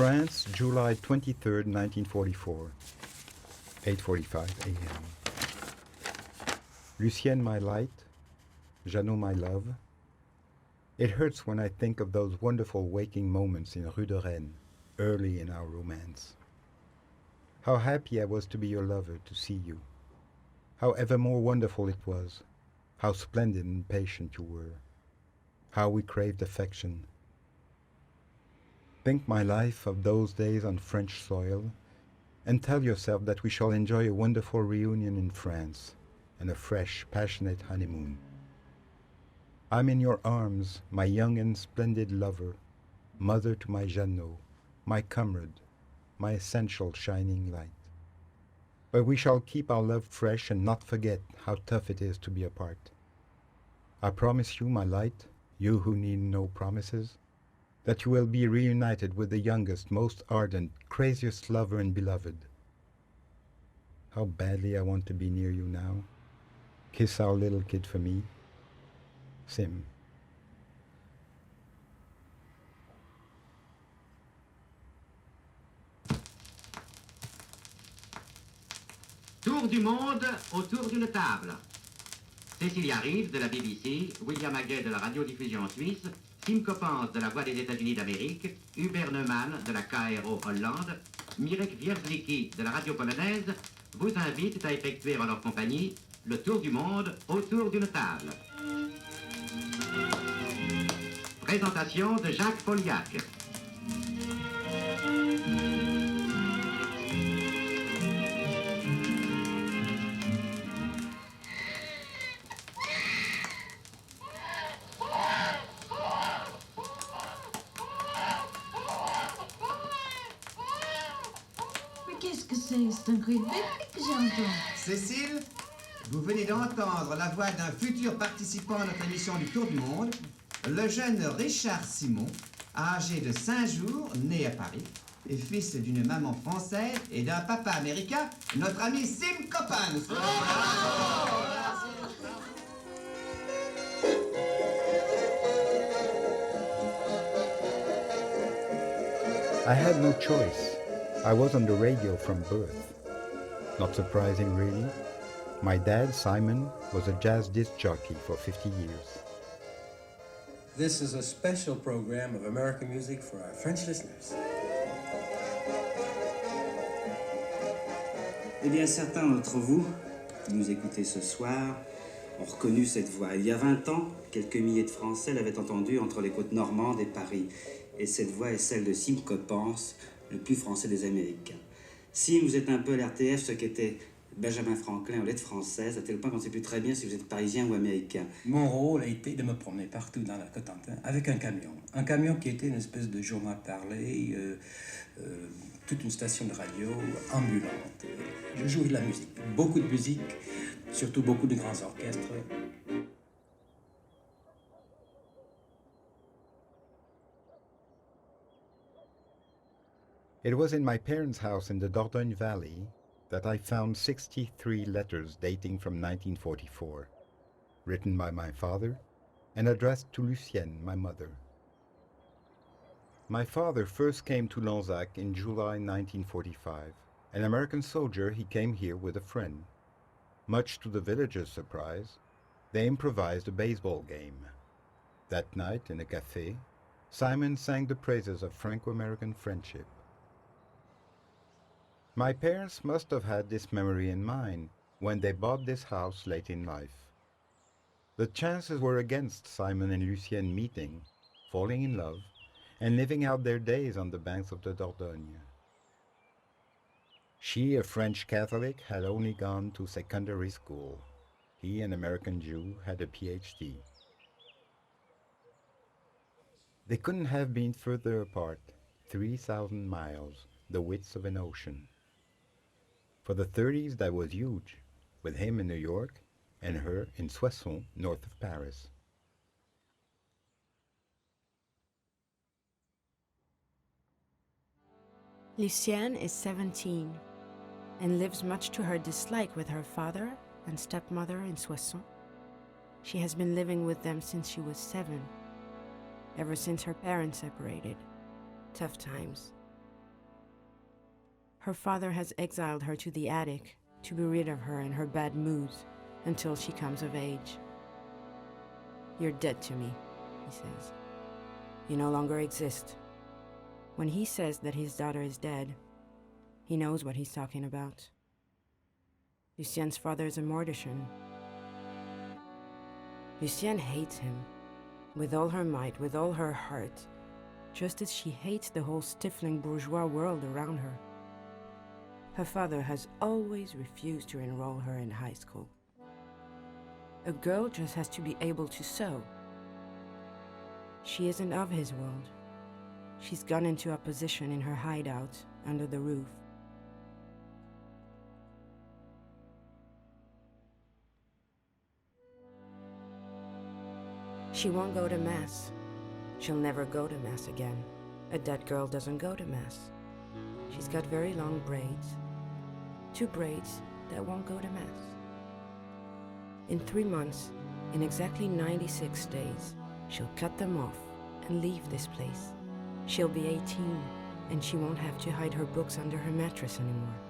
France, July 23rd, 1944, 8:45 a.m. Lucienne, my light, Jeannot, my love. It hurts when I think of those wonderful waking moments in Rue de Rennes, early in our romance. How happy I was to be your lover, to see you. How ever more wonderful it was. How splendid and patient you were. How we craved affection. Think, my life, of those days on French soil, and tell yourself that we shall enjoy a wonderful reunion in France, and a fresh, passionate honeymoon. I'm in your arms, my young and splendid lover, mother to my Jeannot, my comrade, my essential shining light. But we shall keep our love fresh and not forget how tough it is to be apart. I promise you, my light, you who need no promises, that you will be reunited with the youngest, most ardent, craziest lover and beloved. How badly I want to be near you now. Kiss our little kid for me. Sim. Tour du monde autour d'une table. Cécilia Reeves de la BBC, William Haguet de la radiodiffusion suisse, Sim Copans de la Voix des États-Unis d'Amérique, Hubert Neumann de la KRO Hollande, Mirek Wierzlicki de la radio polonaise vous invitent à effectuer en leur compagnie le tour du monde autour d'une table. Présentation de Jacques Poliac. Qu'est-ce que c'est? C'est un cri de bébé que j'entends. Cécile, vous venez d'entendre la voix d'un futur participant à notre émission du Tour du Monde, le jeune Richard Simon, âgé de 5 jours, né à Paris, et fils d'une maman française et d'un papa américain, notre ami Sim Copans. I had no choice. I was on the radio from birth. Not surprising, really. My dad, Simon, was a jazz disc jockey for 50 years. This is a special program of American music for our French listeners. Eh bien, certains d'entre vous qui nous écoutez ce soir ont reconnu cette voix. Il y a 20 ans, quelques milliers de Français l'avaient entendue entre les côtes normandes et Paris. Et cette voix est celle de Sim Copans, le plus français des Américains. Sim, vous êtes un peu à l'RTF, ce qu'était Benjamin Franklin aux lettres françaises, à tel point qu'on ne sait plus très bien si vous êtes parisien ou américain. Mon rôle a été de me promener partout dans la Cotentin avec un camion. Un camion qui était une espèce de journal parlé, toute une station de radio ambulante. Je jouais de la musique, beaucoup de musique, surtout beaucoup de grands orchestres. It was in my parents' house in the Dordogne Valley that I found 63 letters dating from 1944, written by my father and addressed to Lucienne, my mother. My father first came to Lanzac in July 1945. An American soldier, he came here with a friend. Much to the villagers' surprise, they improvised a baseball game. That night, in a café, Simon sang the praises of Franco-American friendship. My parents must have had this memory in mind when they bought this house late in life. The chances were against Simon and Lucienne meeting, falling in love, and living out their days on the banks of the Dordogne. She, a French Catholic, had only gone to secondary school. He, an American Jew, had a PhD. They couldn't have been further apart, 3,000 miles, the width of an ocean. For the 30s, that was huge, with him in New York and her in Soissons, north of Paris. Lucienne is 17 and lives much to her dislike with her father and stepmother in Soissons. She has been living with them since she was 7, ever since her parents separated. Tough times. Her father has exiled her to the attic to be rid of her and her bad moods until she comes of age. "You're dead to me," he says. "You no longer exist." When he says that his daughter is dead, he knows what he's talking about. Lucienne's father is a mortician. Lucienne hates him, with all her might, with all her heart, just as she hates the whole stifling bourgeois world around her. Her father has always refused to enroll her in high school. A girl just has to be able to sew. She isn't of his world. She's gone into opposition in her hideout under the roof. She won't go to Mass. She'll never go to Mass again. A dead girl doesn't go to Mass. She's got very long braids. 2 braids that won't go to Mass. In 3 months, in exactly 96 days, she'll cut them off and leave this place. She'll be 18, and she won't have to hide her books under her mattress anymore.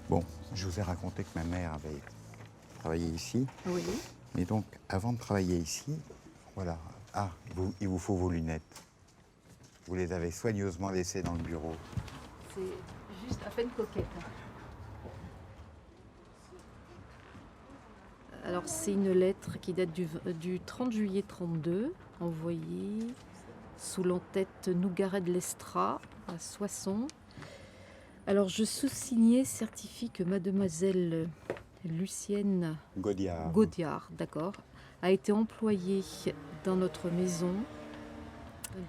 Bon, je vous ai raconté que ma mère avait travaillé ici. Oui. Mais donc, avant de travailler ici, voilà. Ah, il vous faut vos lunettes. Vous les avez soigneusement laissées dans le bureau. C'est juste à peine coquette. Alors, c'est une lettre qui date du 30 juillet 32, envoyée sous l'entête Nougaret de l'Estra à Soissons. Alors, je sous-signais certifie que mademoiselle Lucienne Gaudiard, d'accord, a été employée dans notre maison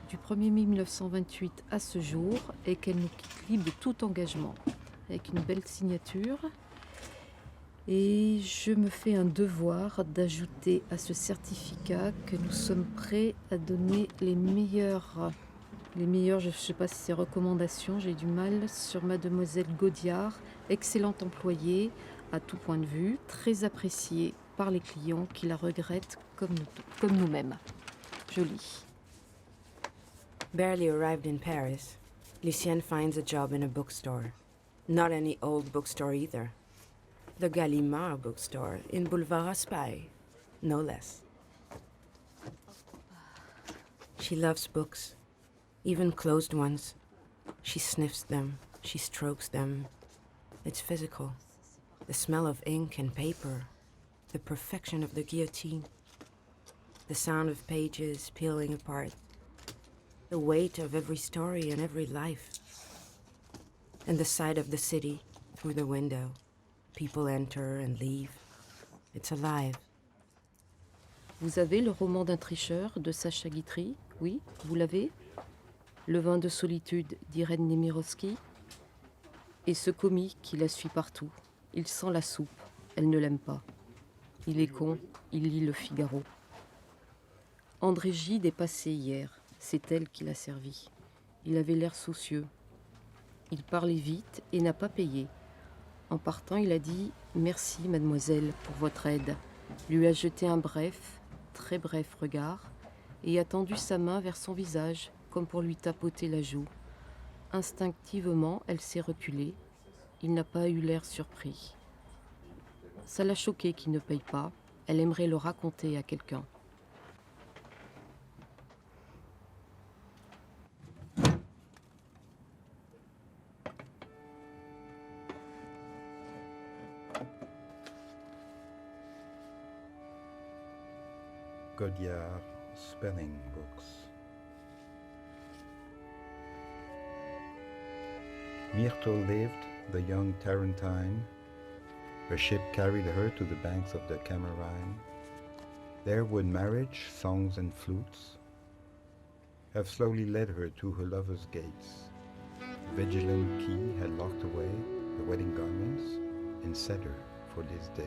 du 1er mai 1928 à ce jour et qu'elle nous quitte libre de tout engagement, avec une belle signature. Et je me fais un devoir d'ajouter à ce certificat que nous sommes prêts à donner les meilleures, je ne sais pas si c'est recommandations, j'ai du mal, sur mademoiselle Gaudiard, excellente employée à tout point de vue, très appréciée par les clients qui la regrettent comme nous-mêmes. Je lis. Barely arrived in Paris, Lucienne finds a job in a bookstore. Not any old bookstore either. The Gallimard bookstore in Boulevard Raspail, no less. She loves books, even closed ones. She sniffs them, she strokes them. It's physical. The smell of ink and paper, the perfection of the guillotine, the sound of pages peeling apart, the weight of every story and every life, and the sight of the city through the window. People enter and leave. It's alive. Vous avez le roman d'un tricheur de Sacha Guitry? Oui, vous l'avez? Le vin de solitude d'Irène Nemirovsky? Et ce commis qui la suit partout. Il sent la soupe, elle ne l'aime pas. Il est con, il lit le Figaro. André Gide est passé hier, c'est elle qui l'a servi. Il avait l'air soucieux. Il parlait vite et n'a pas payé. En partant, il a dit « Merci, mademoiselle, pour votre aide », lui a jeté un bref, très bref regard et a tendu sa main vers son visage, comme pour lui tapoter la joue. Instinctivement, elle s'est reculée. Il n'a pas eu l'air surpris. Ça l'a choqué qu'il ne paye pas. Elle aimerait le raconter à quelqu'un. Gaudiard spelling books. Myrtle lived, the young Tarentine. Her ship carried her to the banks of the Camarine. There would marriage, songs and flutes have slowly led her to her lover's gates. Vigilant key had locked away the wedding garments in cedar for this day.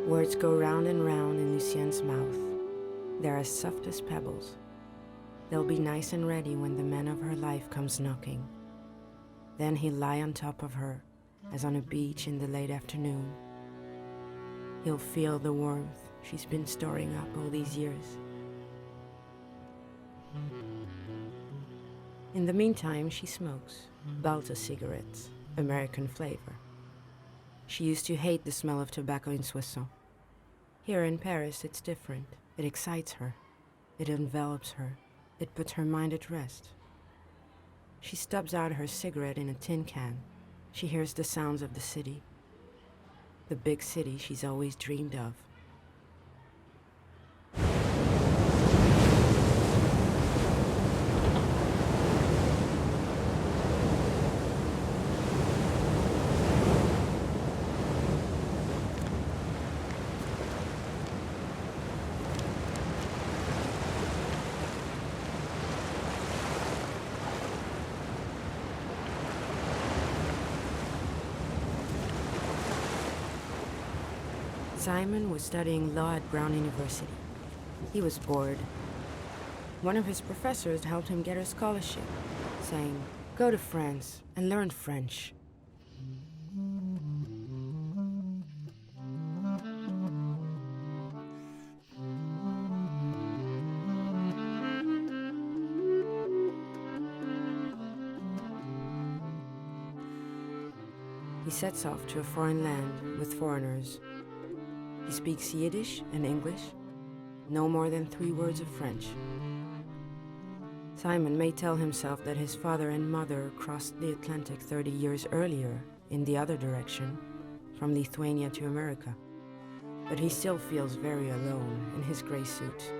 Words go round and round in Lucienne's mouth. They're as soft as pebbles. They'll be nice and ready when the man of her life comes knocking. Then he'll lie on top of her, as on a beach in the late afternoon. He'll feel the warmth she's been storing up all these years. In the meantime, she smokes Balta cigarettes, American flavor. She used to hate the smell of tobacco in Soissons. Here in Paris, it's different. It excites her. It envelops her. It puts her mind at rest. She stubs out her cigarette in a tin can. She hears the sounds of the city. The big city she's always dreamed of. Simon was studying law at Brown University. He was bored. One of his professors helped him get a scholarship, saying, "Go to France and learn French." He sets off to a foreign land with foreigners. He speaks Yiddish and English, no more than 3 words of French. Simon may tell himself that his father and mother crossed the Atlantic 30 years earlier in the other direction, from Lithuania to America, but he still feels very alone in his gray suit.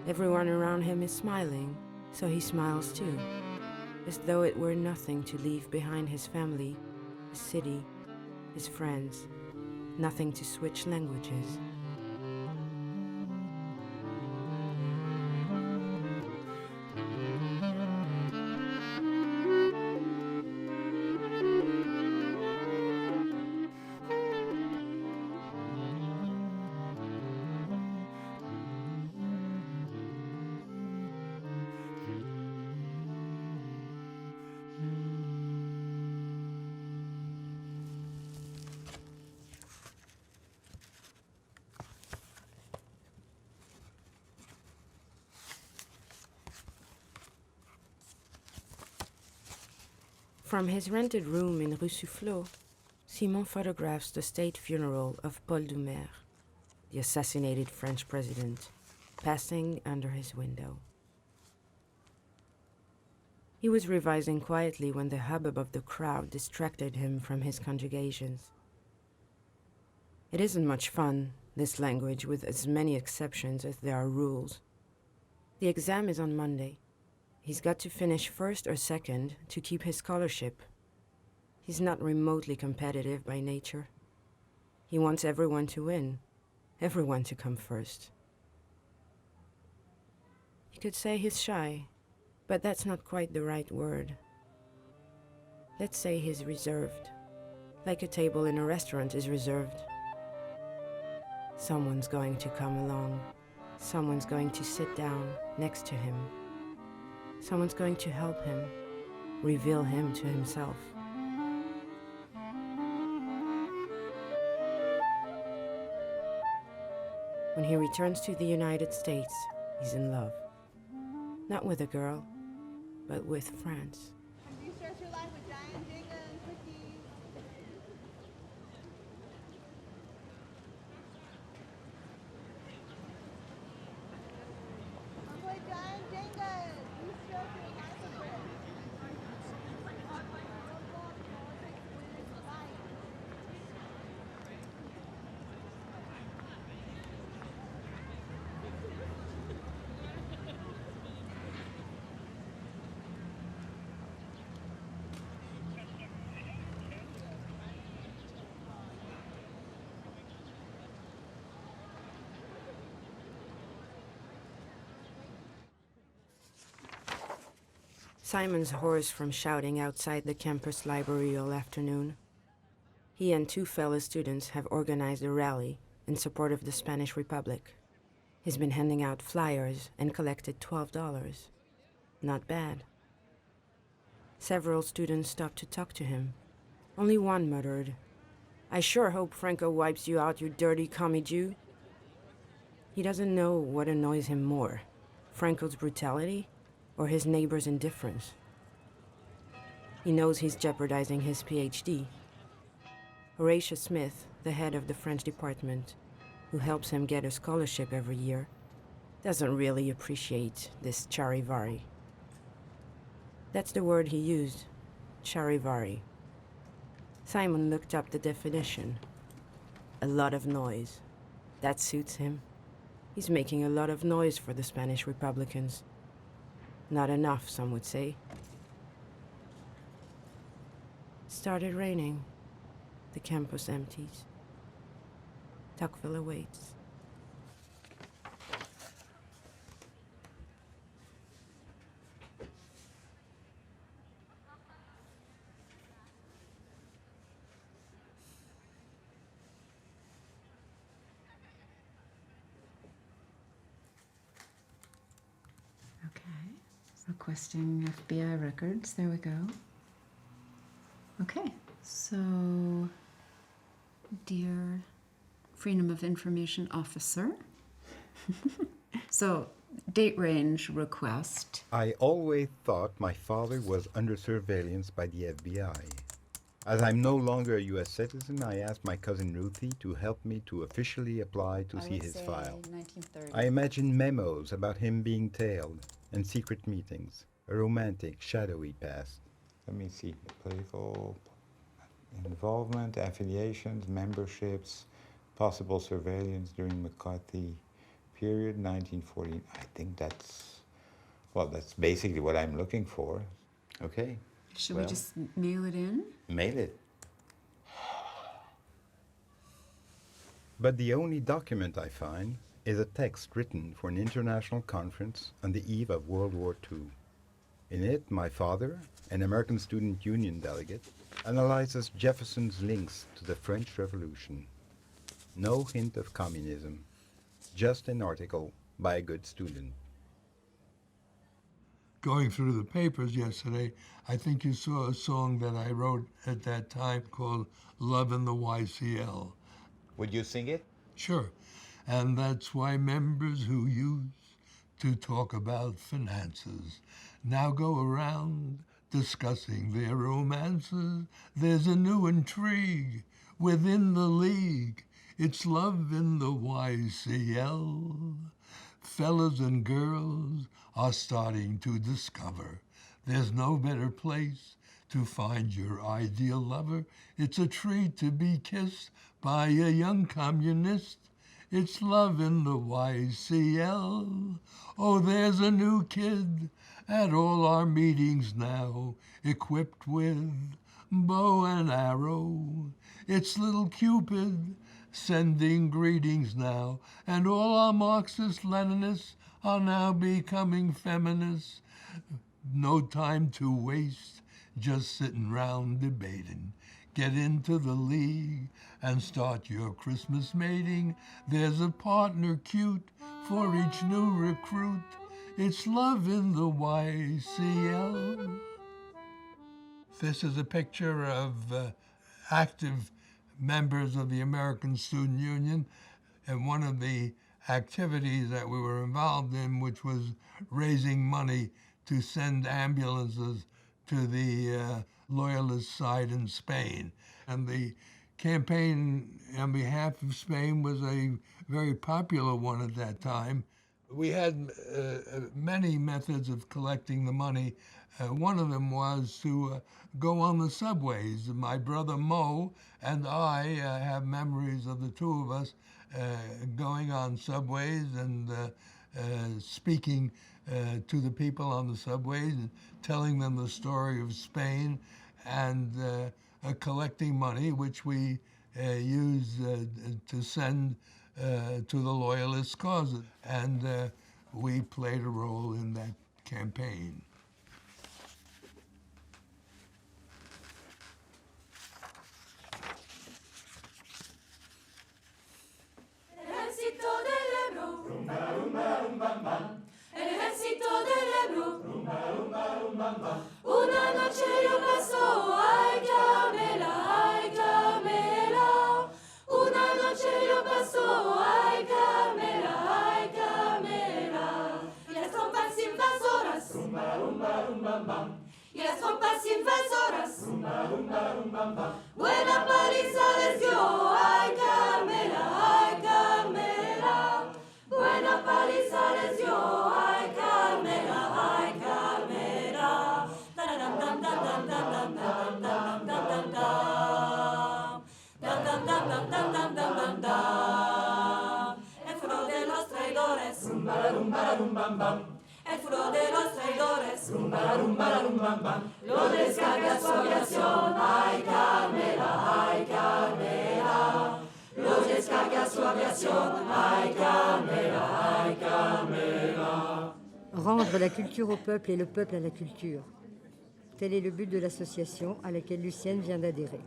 Everyone around him is smiling, so he smiles too, as though it were nothing to leave behind his family, his city, his friends. Nothing to switch languages. From his rented room in Rue Soufflot, Simon photographs the state funeral of Paul Doumer, the assassinated French president, passing under his window. He was revising quietly when the hubbub of the crowd distracted him from his conjugations. It isn't much fun, this language, with as many exceptions as there are rules. The exam is on Monday. He's got to finish first or second to keep his scholarship. He's not remotely competitive by nature. He wants everyone to win, everyone to come first. You could say he's shy, but that's not quite the right word. Let's say he's reserved, like a table in a restaurant is reserved. Someone's going to come along. Someone's going to sit down next to him. Someone's going to help him, reveal him to himself. When he returns to the United States, he's in love. Not with a girl, but with France. Do you start your life with giant Jenga and cookies? I play giant Jenga. You start your life with bread. Simon's hoarse from shouting outside the campus library all afternoon. He and 2 fellow students have organized a rally in support of the Spanish Republic. He's been handing out flyers and collected $12. Not bad. Several students stopped to talk to him. Only one muttered, "I sure hope Franco wipes you out, you dirty commie Jew." He doesn't know what annoys him more, Franco's brutality or his neighbor's indifference. He knows he's jeopardizing his PhD. Horatio Smith, the head of the French department, who helps him get a scholarship every year, doesn't really appreciate this charivari. That's the word he used, charivari. Simon looked up the definition. A lot of noise. That suits him. He's making a lot of noise for the Spanish Republicans. Not enough, some would say. It started raining. The campus empties. Tocqueville awaits. Requesting FBI records. There we go. Okay, so, dear Freedom of Information Officer. So, date range request. I always thought my father was under surveillance by the FBI. As I'm no longer a U.S. citizen, I asked my cousin Ruthie to help me to officially apply to see his file. 1930. I imagine memos about him being tailed and secret meetings, a romantic, shadowy past. Let me see. Political involvement, affiliations, memberships, possible surveillance during McCarthy period, 1940. I think that's basically what I'm looking for. Okay. Should we just mail it in? Mail it. But the only document I find is a text written for an international conference on the eve of World War II. In it, my father, an American Student Union delegate, analyzes Jefferson's links to the French Revolution. No hint of communism, just an article by a good student. Going through the papers yesterday, I think you saw a song that I wrote at that time called Love in the YCL. Would you sing it? Sure. And that's why members who used to talk about finances now go around discussing their romances. There's a new intrigue within the league. It's love in the YCL. Fellas and girls are starting to discover there's no better place to find your ideal lover. It's a treat to be kissed by a young communist. It's love in the YCL. Oh, there's a new kid at all our meetings now, equipped with bow and arrow. It's little Cupid sending greetings now, and all our Marxist-Leninists are now becoming feminists. No time to waste, just sitting round debating. Get into the league and start your Christmas mating. There's a partner cute for each new recruit. It's love in the YCL. This is a picture of active members of the American Student Union, and one of the activities that we were involved in, which was raising money to send ambulances to the Loyalist side in Spain. And the campaign on behalf of Spain was a very popular one at that time. We had many methods of collecting the money. One of them was to go on the subways. My brother Mo and I have memories of the two of us going on subways and speaking to the people on the subways and telling them the story of Spain and collecting money, which we used to send to the Loyalist causes. And we played a role in that campaign. traidores, rumba la rumba la rumbam bam. El furor de los traidores, rumba la rumba la rumbam bam. Lo descarga su aviación, ay Carmela, ay Carmela. Lo descarga su aviación, ay Carmela, ay Carmela. Rendre la culture au peuple et le peuple à la culture. Tel est le but de l'association à laquelle Lucienne vient d'adhérer.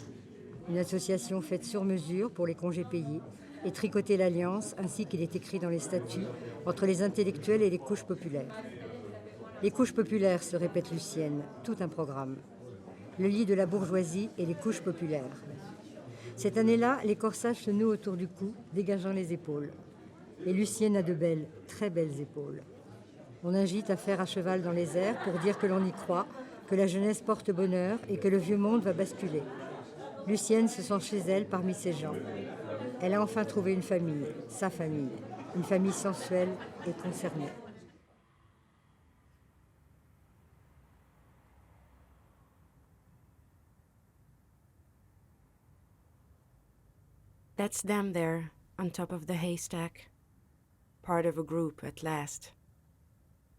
Une association faite sur mesure pour les congés payés et tricoter l'alliance, ainsi qu'il est écrit dans les statuts, entre les intellectuels et les couches populaires. Les couches populaires, se répète Lucienne, tout un programme. Le lit de la bourgeoisie et les couches populaires. Cette année-là, les corsages se nouent autour du cou, dégageant les épaules. Et Lucienne a de belles, très belles épaules. On agite à faire à cheval dans les airs pour dire que l'on y croit, que la jeunesse porte bonheur et que le vieux monde va basculer. Lucienne se sent chez elle parmi ces gens. Elle a enfin trouvé une famille, sa famille, une famille sensuelle et concernée. That's them there, on top of the haystack. Part of a group at last.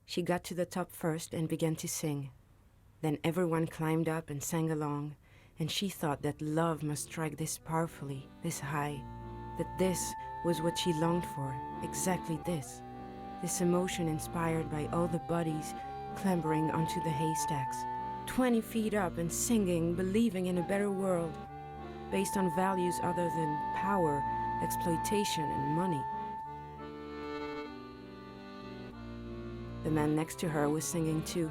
She got to the top first and began to sing. Then everyone climbed up and sang along, and she thought that love must strike this powerfully, this high, that this was what she longed for, exactly this emotion inspired by all the bodies clambering onto the haystacks, 20 feet up and singing, believing in a better world, based on values other than power, exploitation, and money. The man next to her was singing too.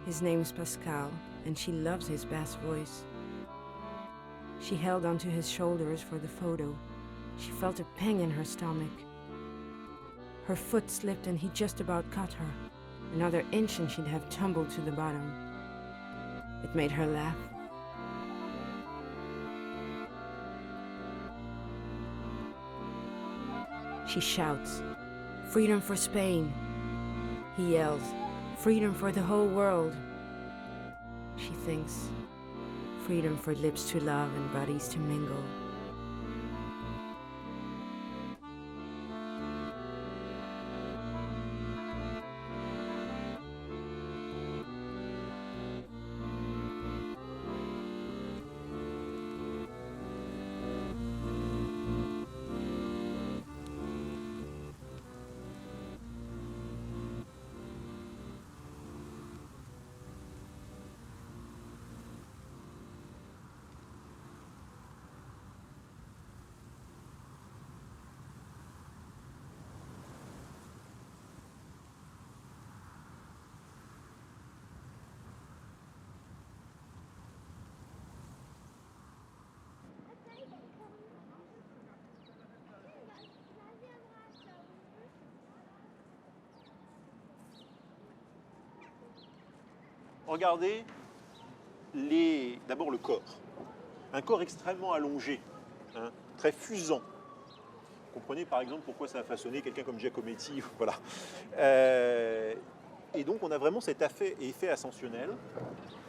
His name's Pascal, and she loves his bass voice. She held onto his shoulders for the photo. She felt a pang in her stomach. Her foot slipped and he just about caught her. Another inch and she'd have tumbled to the bottom. It made her laugh. She shouts, "Freedom for Spain!" He yells, "Freedom for the whole world!" She thinks, freedom for lips to love and bodies to mingle. Regardez d'abord le corps. Un corps extrêmement allongé, hein, très fusant. Vous comprenez par exemple pourquoi ça a façonné quelqu'un comme Giacometti. Voilà. Et donc on a vraiment cet effet ascensionnel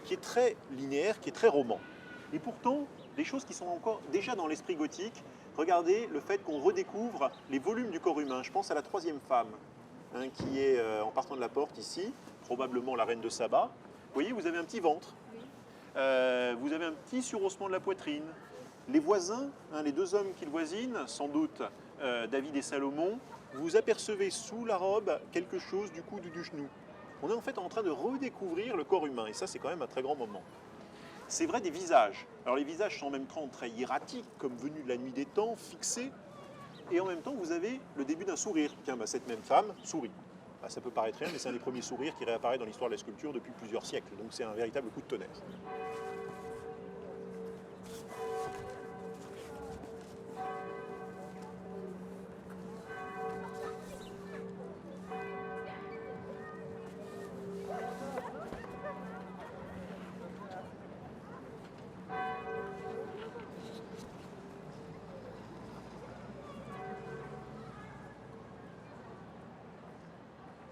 qui est très linéaire, qui est très roman. Et pourtant, des choses qui sont encore déjà dans l'esprit gothique. Regardez le fait qu'on redécouvre les volumes du corps humain. Je pense à la troisième femme, hein, qui est en partant de la porte ici, probablement la reine de Saba. Vous voyez, vous avez un petit ventre, vous avez un petit surhaussement de la poitrine. Les voisins, hein, les deux hommes qui le voisinent, sans doute David et Salomon, vous apercevez sous la robe quelque chose du coude ou du genou. On est en fait en train de redécouvrir le corps humain, et ça c'est quand même un très grand moment. C'est vrai des visages. Alors les visages sont en même temps très hiératiques, comme venus de la nuit des temps, fixés, et en même temps vous avez le début d'un sourire. Tiens, cette même femme sourit. Ça peut paraître rien, mais c'est un des premiers sourires qui réapparaît dans l'histoire de la sculpture depuis plusieurs siècles. Donc c'est un véritable coup de tonnerre.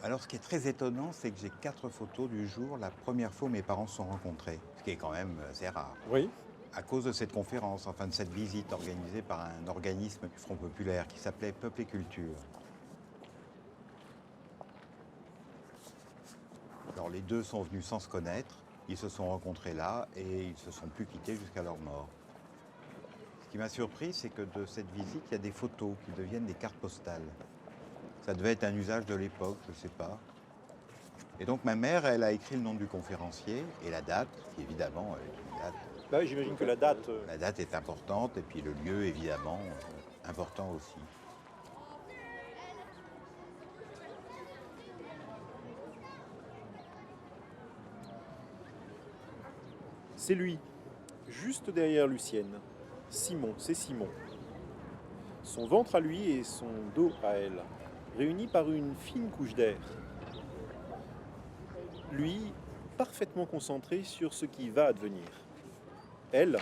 Alors, ce qui est très étonnant, c'est que j'ai 4 photos du jour, la première fois où mes parents se sont rencontrés, ce qui est quand même assez rare. Oui. À cause de cette conférence, enfin de cette visite organisée par un organisme du Front Populaire qui s'appelait Peuple et Culture. Alors les deux sont venus sans se connaître, ils se sont rencontrés là et ils ne se sont plus quittés jusqu'à leur mort. Ce qui m'a surpris, c'est que de cette visite, il y a des photos qui deviennent des cartes postales. Ça devait être un usage de l'époque, je ne sais pas. Et donc ma mère, elle a écrit le nom du conférencier et la date, qui évidemment est une date. Bah, j'imagine que la date... La date est importante et puis le lieu, évidemment, important aussi. C'est lui, juste derrière Lucienne. Simon, c'est Simon. Son ventre à lui et son dos à elle, réunis par une fine couche d'air. Lui, parfaitement concentré sur ce qui va advenir. Elle,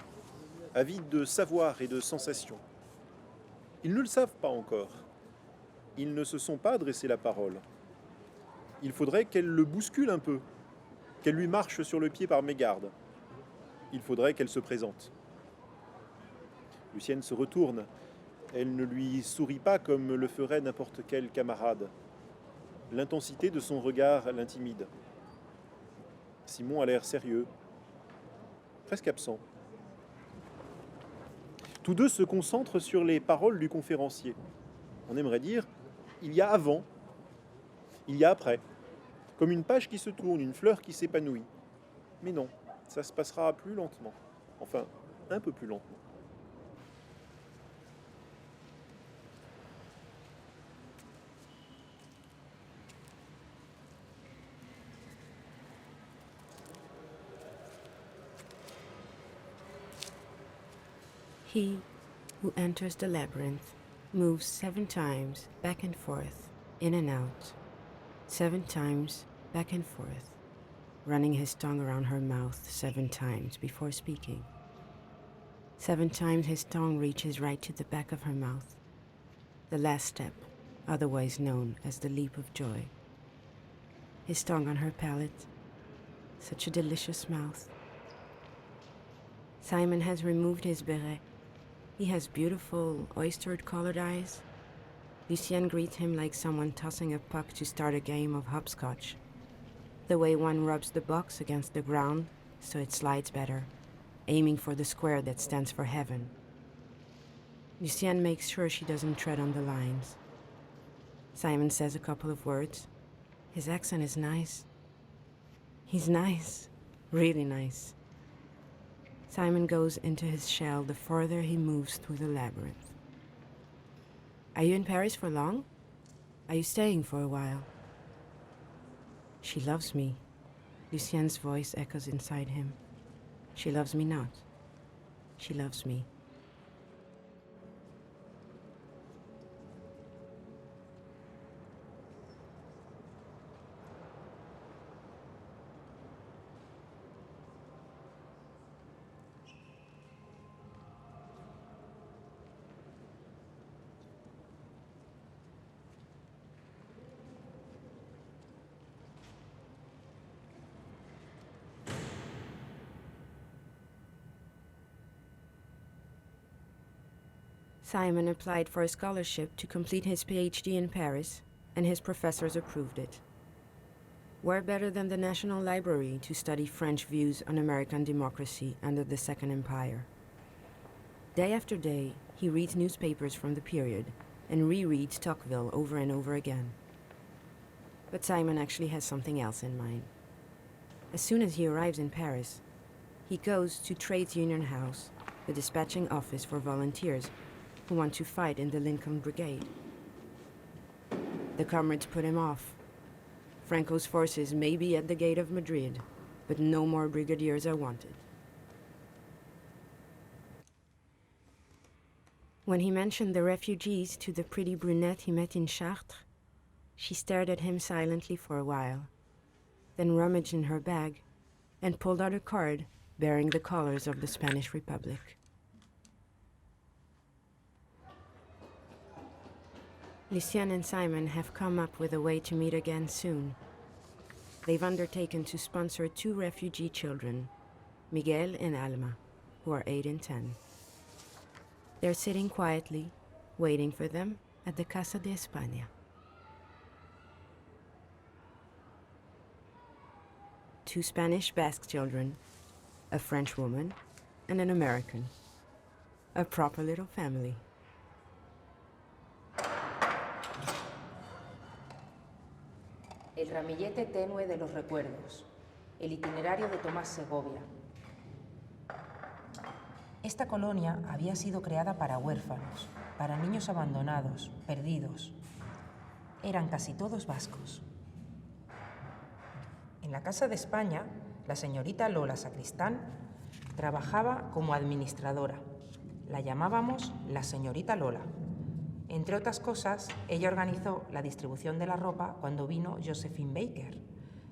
avide de savoir et de sensations. Ils ne le savent pas encore. Ils ne se sont pas adressé la parole. Il faudrait qu'elle le bouscule un peu, qu'elle lui marche sur le pied par mégarde. Il faudrait qu'elle se présente. Lucienne se retourne. Elle ne lui sourit pas comme le ferait n'importe quel camarade. L'intensité de son regard l'intimide. Simon a l'air sérieux, presque absent. Tous deux se concentrent sur les paroles du conférencier. On aimerait dire, il y a avant, il y a après, comme une page qui se tourne, une fleur qui s'épanouit. Mais non, ça se passera plus lentement, enfin, un peu plus lentement. He who enters the labyrinth moves 7 times back and forth, in and out, 7 times back and forth, running his tongue around her mouth 7 times before speaking. 7 times his tongue reaches right to the back of her mouth, the last step, otherwise known as the leap of joy. His tongue on her palate, such a delicious mouth. Simon has removed his beret. He has beautiful, oyster-colored eyes. Lucienne greets him like someone tossing a puck to start a game of hopscotch. The way one rubs the box against the ground so it slides better, aiming for the square that stands for heaven. Lucienne makes sure she doesn't tread on the lines. Simon says a couple of words. His accent is nice. He's nice, really nice. Simon goes into his shell the farther he moves through the labyrinth. Are you in Paris for long? Are you staying for a while? She loves me. Lucienne's voice echoes inside him. She loves me not. She loves me. Simon applied for a scholarship to complete his PhD in Paris, and his professors approved it. Where better than the National Library to study French views on American democracy under the Second Empire? Day after day, he reads newspapers from the period and rereads Tocqueville over and over again. But Simon actually has something else in mind. As soon as he arrives in Paris, he goes to Trades Union House, the dispatching office for volunteers who want to fight in the Lincoln Brigade. The comrades put him off. Franco's forces may be at the gate of Madrid, but no more brigadiers are wanted. When he mentioned the refugees to the pretty brunette he met in Chartres, she stared at him silently for a while, then rummaged in her bag and pulled out a card bearing the colors of the Spanish Republic. Lucienne and Simon have come up with a way to meet again soon. They've undertaken to sponsor 2 refugee children, Miguel and Alma, who are 8 and 10. They're sitting quietly, waiting for them at the Casa de España. 2 Spanish Basque children, a French woman, and an American. A proper little family. El ramillete tenue de los recuerdos. El itinerario de Tomás Segovia. Esta colonia había sido creada para huérfanos, para niños abandonados, perdidos. Eran casi todos vascos. En la Casa de España, la señorita Lola Sacristán trabajaba como administradora. La llamábamos la señorita Lola. Entre otras cosas, ella organizó la distribución de la ropa cuando vino Josephine Baker.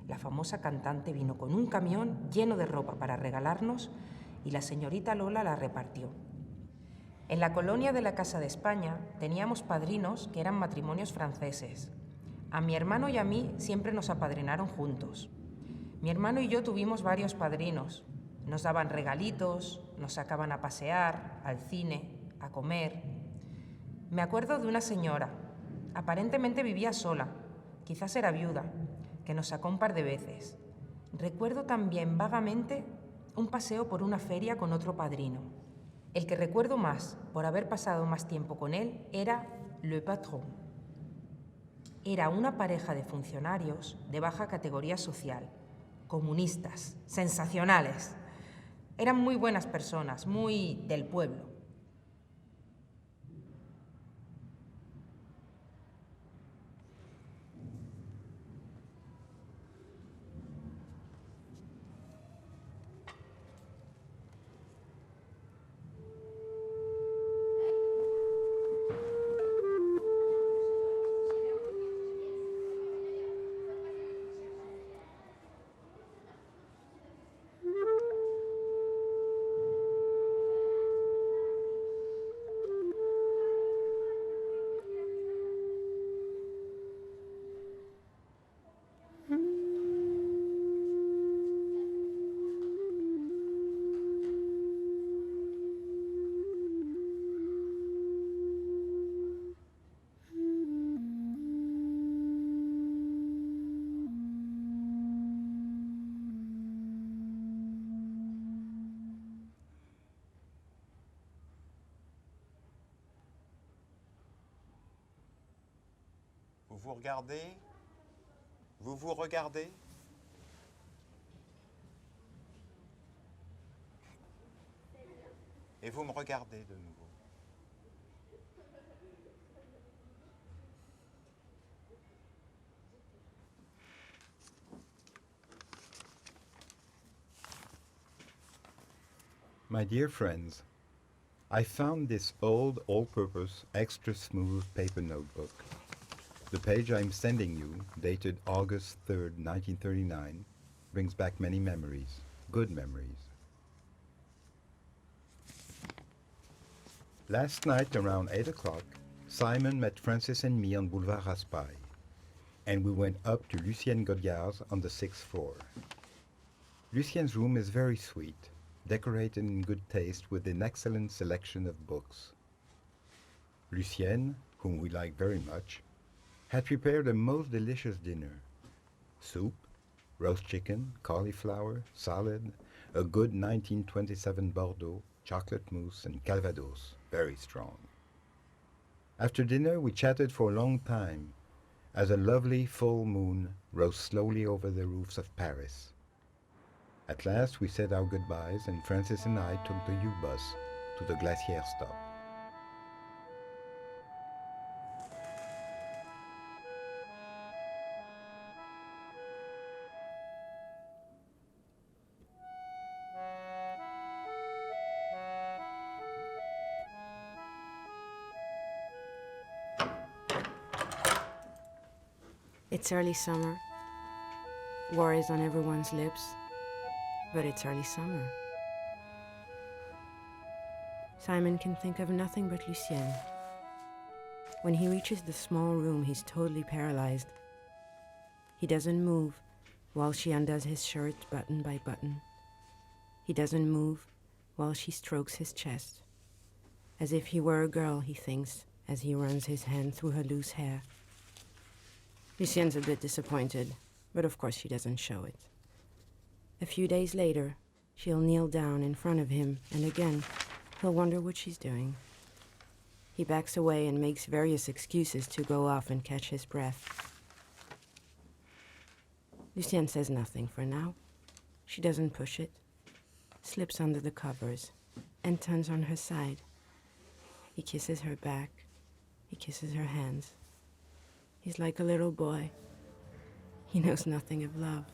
La famosa cantante vino con un camión lleno de ropa para regalarnos y la señorita Lola la repartió. En la colonia de la Casa de España teníamos padrinos que eran matrimonios franceses. A mi hermano y a mí siempre nos apadrinaron juntos. Mi hermano y yo tuvimos varios padrinos. Nos daban regalitos, nos sacaban a pasear, al cine, a comer. Me acuerdo de una señora, aparentemente vivía sola, quizás era viuda, que nos sacó un par de veces. Recuerdo también vagamente un paseo por una feria con otro padrino. El que recuerdo más, por haber pasado más tiempo con él, era le patron. Era una pareja de funcionarios de baja categoría social, comunistas, sensacionales. Eran muy buenas personas, muy del pueblo. Vous vous regardez? Vous vous regardez? Et vous me regardez de nouveau. My dear friends, I found this old, all-purpose, extra smooth paper notebook. The page I'm sending you, dated August 3rd, 1939, brings back many memories, good memories. Last night around 8 o'clock, Simon met Francis and me on Boulevard Raspail, and we went up to Lucienne Godard's on the 6th floor. Lucienne's room is very sweet, decorated in good taste with an excellent selection of books. Lucienne, whom we like very much, had prepared a most delicious dinner. Soup, roast chicken, cauliflower, salad, a good 1927 Bordeaux, chocolate mousse, and Calvados, very strong. After dinner we chatted for a long time, as a lovely full moon rose slowly over the roofs of Paris. At last we said our goodbyes, and Francis and I took the U-bus to the Glacière stop. It's early summer. War is on everyone's lips, but it's early summer. Simon can think of nothing but Lucienne. When he reaches the small room, he's totally paralyzed. He doesn't move while she undoes his shirt button by button. He doesn't move while she strokes his chest. As if he were a girl, he thinks, as he runs his hand through her loose hair. Lucienne's a bit disappointed, but of course she doesn't show it. A few days later, she'll kneel down in front of him, and again, he'll wonder what she's doing. He backs away and makes various excuses to go off and catch his breath. Lucienne says nothing for now. She doesn't push it, slips under the covers, and turns on her side. He kisses her back. He kisses her hands. He's like a little boy. He knows nothing of love.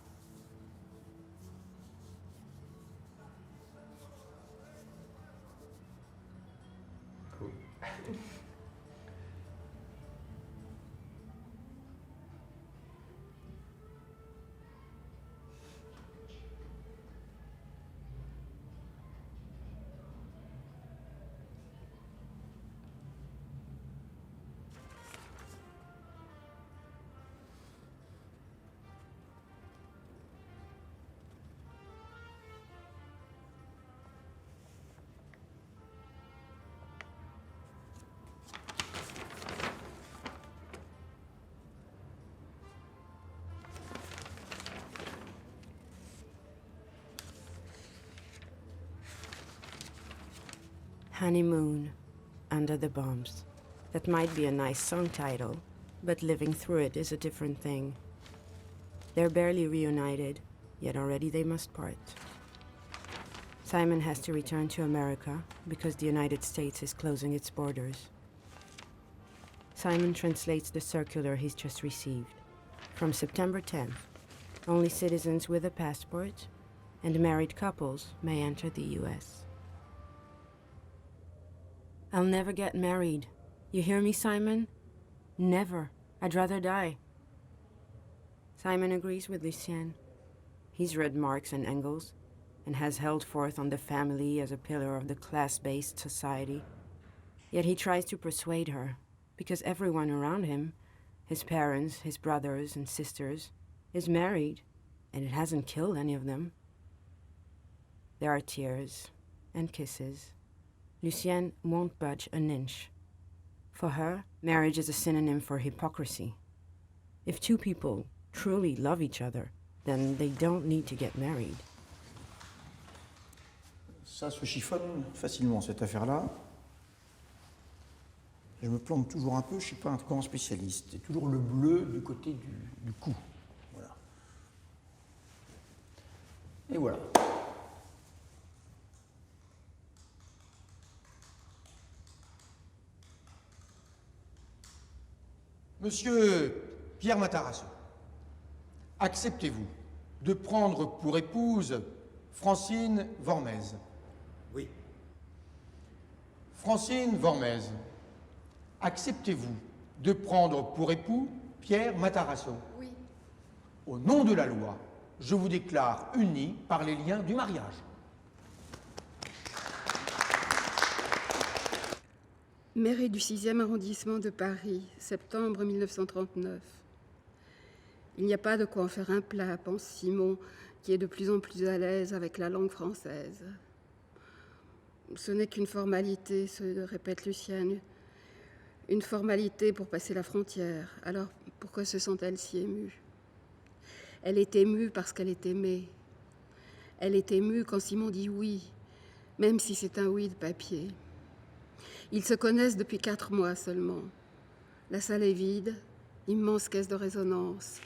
Honeymoon, Under the Bombs. That might be a nice song title, but living through it is a different thing. They're barely reunited, yet already they must part. Simon has to return to America because the United States is closing its borders. Simon translates the circular he's just received. From September 10th, only citizens with a passport and married couples may enter the U.S. I'll never get married. You hear me, Simon? Never. I'd rather die. Simon agrees with Lucienne. He's read Marx and Engels, and has held forth on the family as a pillar of the class-based society. Yet he tries to persuade her, because everyone around him, his parents, his brothers and sisters, is married, and it hasn't killed any of them. There are tears and kisses. Lucienne won't budge an inch. For her, marriage is a synonym for hypocrisy. If two people truly love each other, then they don't need to get married. Ça se chiffonne facilement, cette affaire-là. Je me plante toujours un peu, je ne suis pas un grand spécialiste. C'est toujours le bleu du côté du cou. Voilà. Et voilà. Monsieur Pierre Matarazzo, acceptez-vous de prendre pour épouse Francine Vormez? Oui. Francine Vormez, acceptez-vous de prendre pour époux Pierre Matarazzo? Oui. Au nom de la loi, je vous déclare unis par les liens du mariage. Mairie du 6e arrondissement de Paris, septembre 1939. Il n'y a pas de quoi en faire un plat, pense Simon, qui est de plus en plus à l'aise avec la langue française. Ce n'est qu'une formalité, se répète Lucienne. Une formalité pour passer la frontière. Alors, pourquoi se sent-elle si émue? Elle est émue parce qu'elle est aimée. Elle est émue quand Simon dit oui, même si c'est un oui de papier. Ils se connaissent depuis 4 mois seulement. La salle est vide, immense caisse de résonance.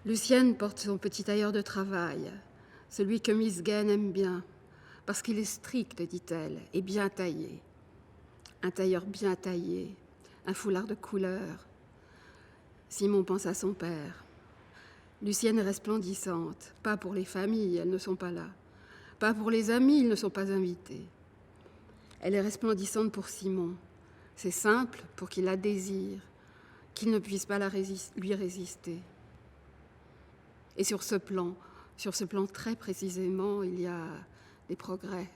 Lucienne porte son petit tailleur de travail, celui que Miss Gaine aime bien, parce qu'il est strict, dit-elle, et bien taillé. Un tailleur bien taillé, un foulard de couleur. Simon pense à son père. Lucienne est resplendissante, pas pour les familles, elles ne sont pas là. Pas pour les amis, ils ne sont pas invités. Elle est resplendissante pour Simon. C'est simple pour qu'il la désire, qu'il ne puisse pas lui résister. Et sur ce plan très précisément, il y a des progrès.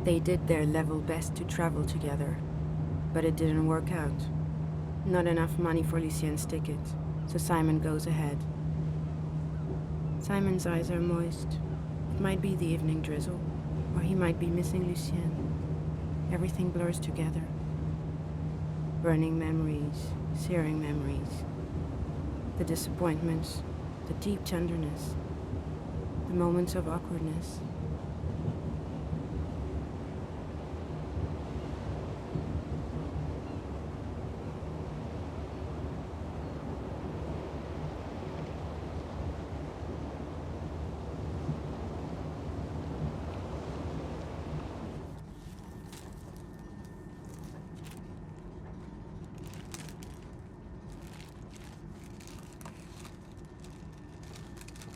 They did their level best to travel together, but it didn't work out. Not enough money for Lucienne's ticket, so Simon goes ahead. Simon's eyes are moist. It might be the evening drizzle, or he might be missing Lucienne. Everything blurs together. Burning memories, searing memories. The disappointments, the deep tenderness, the moments of awkwardness.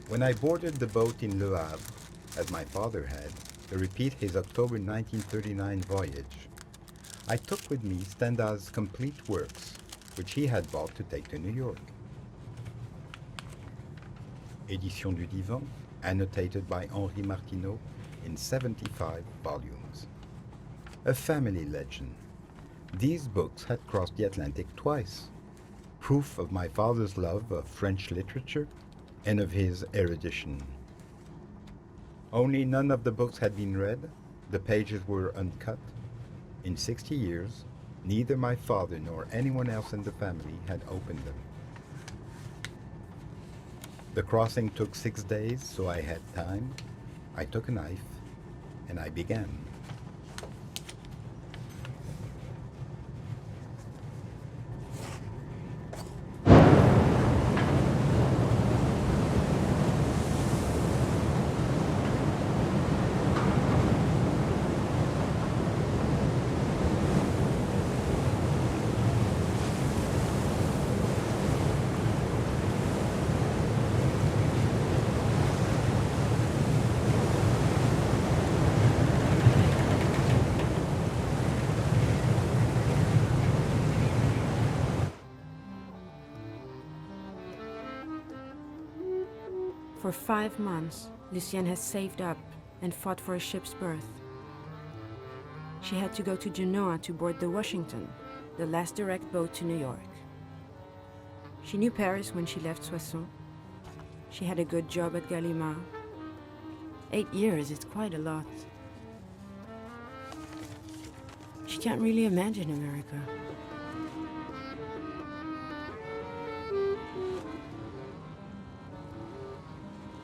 When I boarded the boat in Le Havre, as my father had, to repeat his October 1939 voyage, I took with me Stendhal's complete works, which he had bought to take to New York. Édition du Divan, annotated by Henri Martineau in 75 volumes. A family legend. These books had crossed the Atlantic twice. Proof of my father's love of French literature and of his erudition. Only none of the books had been read, the pages were uncut. In 60 years, neither my father nor anyone else in the family had opened them. The crossing took 6 days, so I had time. I took a knife, and I began. For 5 months, Lucienne has saved up and fought for a ship's berth. She had to go to Genoa to board the Washington, the last direct boat to New York. She knew Paris when she left Soissons. She had a good job at Gallimard. 8 years, it's quite a lot. She can't really imagine America.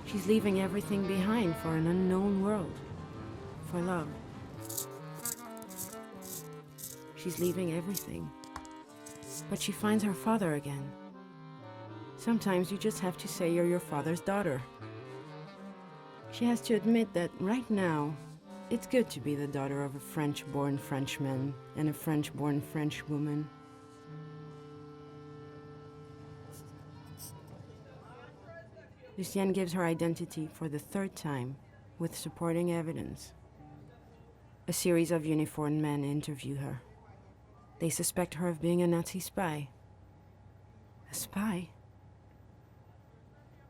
She's leaving everything behind for an unknown world, for love. She's leaving everything. But she finds her father again. Sometimes you just have to say you're your father's daughter. She has to admit that right now, it's good to be the daughter of a French-born Frenchman and a French-born French woman. Lucienne gives her identity for the 3rd time with supporting evidence. A series of uniformed men interview her. They suspect her of being a Nazi spy. A spy?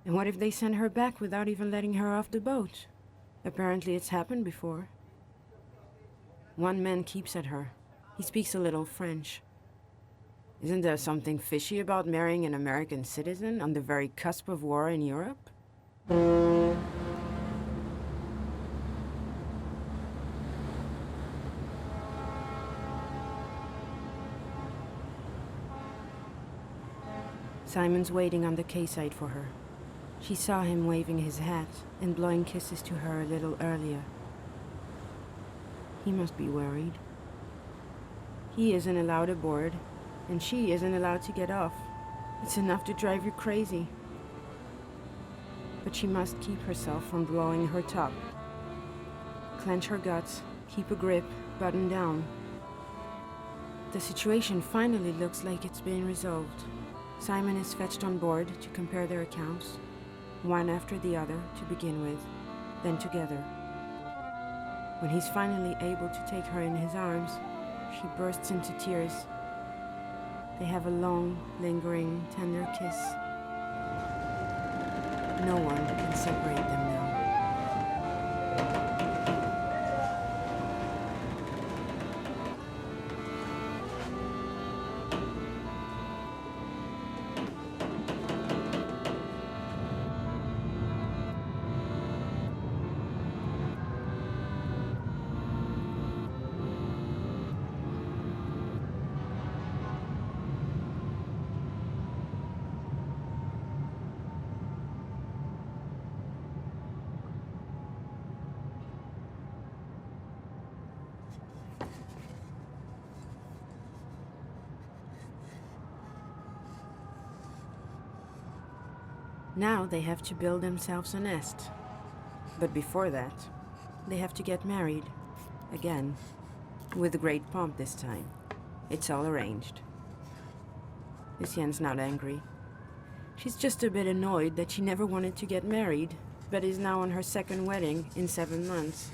And what if they send her back without even letting her off the boat? Apparently it's happened before. One man keeps at her. He speaks a little French. Isn't there something fishy about marrying an American citizen on the very cusp of war in Europe? Simon's waiting on the quayside for her. She saw him waving his hat and blowing kisses to her a little earlier. He must be worried. He isn't allowed aboard, and she isn't allowed to get off. It's enough to drive you crazy. But she must keep herself from blowing her top. Clench her guts, keep a grip, button down. The situation finally looks like it's being resolved. Simon is fetched on board to compare their accounts, one after the other to begin with, then together. When he's finally able to take her in his arms, she bursts into tears. They have a long, lingering, tender kiss. No one can separate them now. Now they have to build themselves a nest. But before that, they have to get married. Again. With great pomp this time. It's all arranged. Lucienne's not angry. She's just a bit annoyed that she never wanted to get married, but is now on her second wedding in 7 months.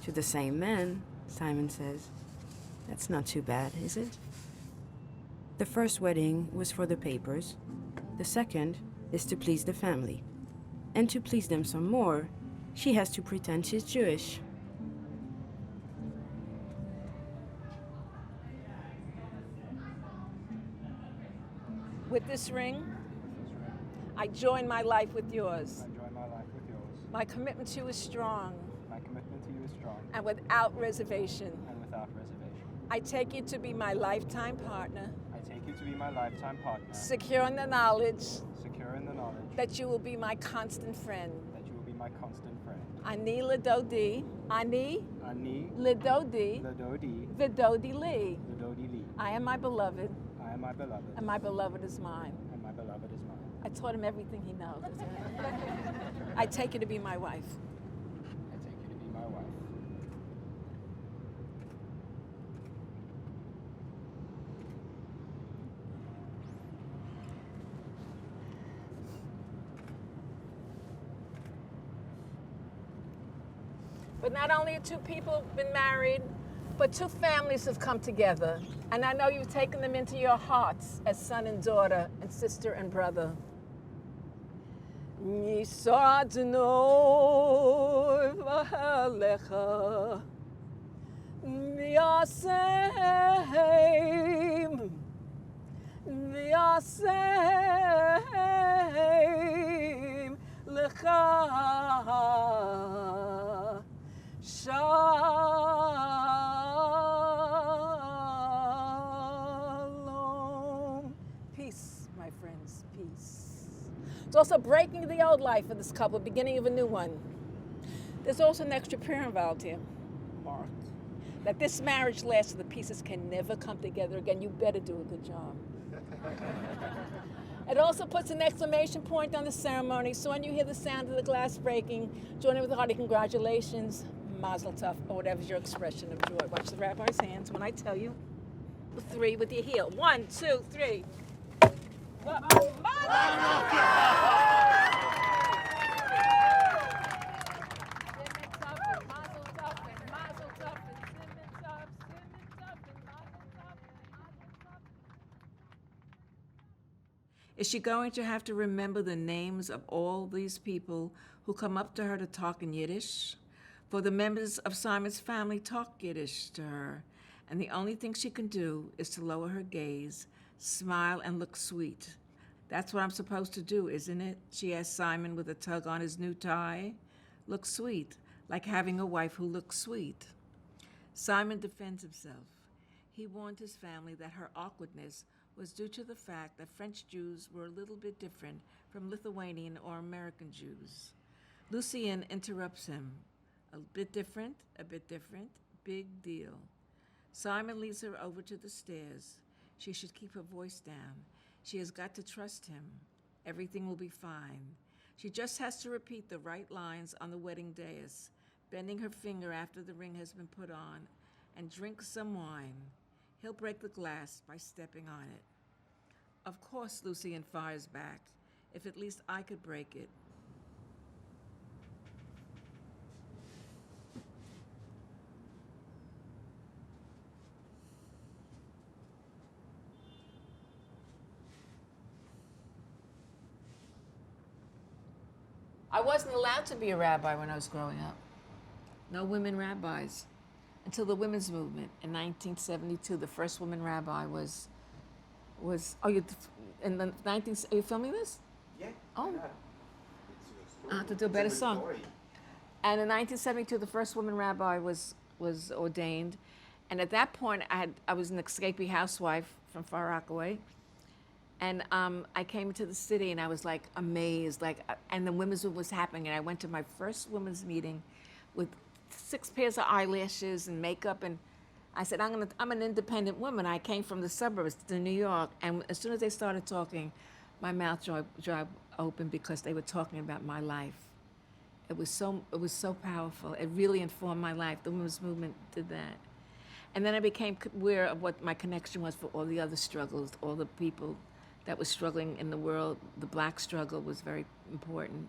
To the same man, Simon says. That's not too bad, is it? The first wedding was for the papers. The second is to please the family. And to please them some more, she has to pretend she's Jewish. With this ring, I join my life with yours. I join my life with yours. My commitment to you is strong. My commitment to you is strong. And without reservation. And without reservation. I take you to be my lifetime partner. I take you to be my lifetime partner. Secure in the knowledge. Secure in the knowledge. That you will be my constant friend. That you will be my constant friend. Ani Ledodi. Ani. Ani. Ledodi. Ledodi. Vidodi Li. Vidodi Li. I am my beloved. I am my beloved. And my beloved is mine. And my beloved is mine. I taught him everything he knows. I take you to be my wife. I take you to be my wife. But not only have two people been married, but two families have come together. And I know you've taken them into your hearts as son and daughter and sister and brother. Shalom. Peace, my friends, peace. It's also breaking the old life of this couple, beginning of a new one. There's also an extra prayer involved here, Mark. That this marriage lasts so the pieces can never come together again. You better do a good job. It also puts an exclamation point on the ceremony, so when you hear the sound of the glass breaking, join in with the hearty congratulations, mazel tov, or whatever's your expression of joy. Watch the rabbi's hands when I tell you. 3 with your heel. 1, 2, 3. Is she going to have to remember the names of all these people who come up to her to talk in Yiddish? For the members of Simon's family talk Yiddish to her, and the only thing she can do is to lower her gaze, smile, and look sweet. That's what I'm supposed to do, isn't it? She asked Simon with a tug on his new tie. Look sweet, like having a wife who looks sweet. Simon defends himself. He warned his family that her awkwardness was due to the fact that French Jews were a little bit different from Lithuanian or American Jews. Lucienne interrupts him. A bit different, big deal. Simon leads her over to the stairs. She should keep her voice down. She has got to trust him. Everything will be fine. She just has to repeat the right lines on the wedding dais, bending her finger after the ring has been put on, and drink some wine. He'll break the glass by stepping on it. Of course, Lucienne fires back. If at least I could break it. I wasn't allowed to be a rabbi when I was growing up. No women rabbis. Until the women's movement in 1972, the first woman rabbi was are you filming this? Yeah. Oh. I have to do a better song. And in 1972, the first woman rabbi was ordained. And at that point, I was an escapee housewife from Far Rockaway. And I came to the city and I was like amazed, and the women's movement was happening. And I went to my first women's meeting with 6 pairs of eyelashes and makeup, and I said, I'm an independent woman. I came from the suburbs to New York, and as soon as they started talking, my mouth dried open because they were talking about my life. It was so powerful. It really informed my life. The women's movement did that. And then I became aware of what my connection was for all the other struggles, all the people that were struggling in the world. The black struggle was very important.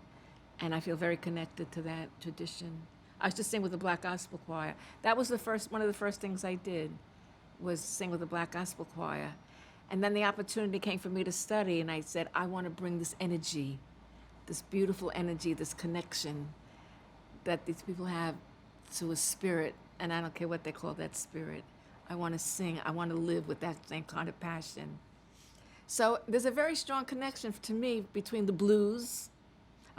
And I feel very connected to that tradition. I used to sing with the Black Gospel Choir. That was one of the first things I did, was sing with the Black Gospel Choir. And then the opportunity came for me to study, and I said, I want to bring this energy, this beautiful energy, this connection that these people have to a spirit, and I don't care what they call that spirit. I want to sing, I want to live with that same kind of passion. So there's a very strong connection to me between the blues,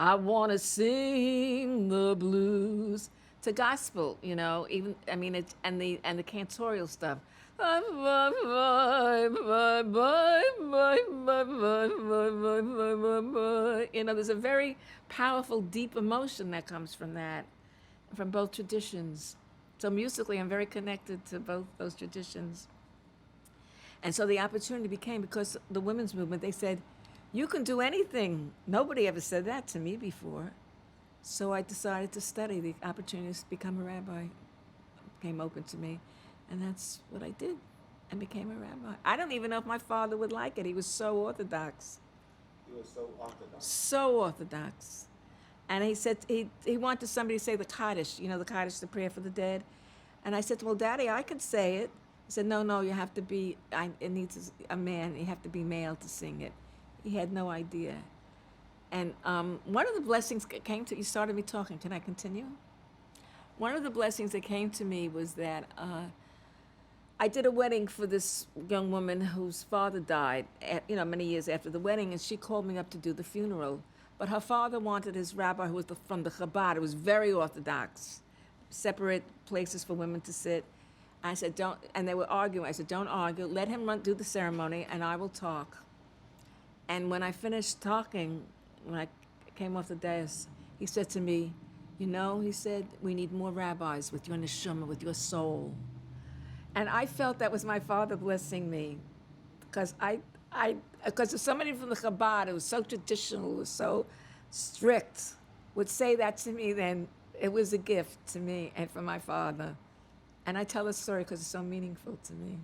I want to sing the blues, to gospel, you know, even, I mean, and the cantorial stuff. You know, there's a very powerful, deep emotion that comes from that, from both traditions. So musically, I'm very connected to both those traditions. And so the opportunity became, because the women's movement, they said, you can do anything. Nobody ever said that to me before. So I decided to study. The opportunity to become a rabbi came open to me. And that's what I did, and became a rabbi. I don't even know if my father would like it. He was so orthodox. He was so orthodox. So orthodox. And he said he wanted somebody to say the Kaddish, you know, the Kaddish, the prayer for the dead. And I said, well, Daddy, I can say it. He said, no, you have to be, it needs a man. You have to be male to sing it. He had no idea. And one of the blessings came to, you started me talking. Can I continue? One of the blessings that came to me was that I did a wedding for this young woman whose father died, many years after the wedding, and she called me up to do the funeral. But her father wanted his rabbi, who was from the Chabad. It was very orthodox, separate places for women to sit. I said, don't, and they were arguing. I said, don't argue. Let him do the ceremony, and I will talk. And when I finished talking, when I came off the dais, he said to me, you know, he said, we need more rabbis with your neshama, with your soul. And I felt that was my father blessing me, because because if somebody from the Chabad who was so traditional, was so strict, would say that to me, then it was a gift to me and for my father. And I tell this story because it's so meaningful to me.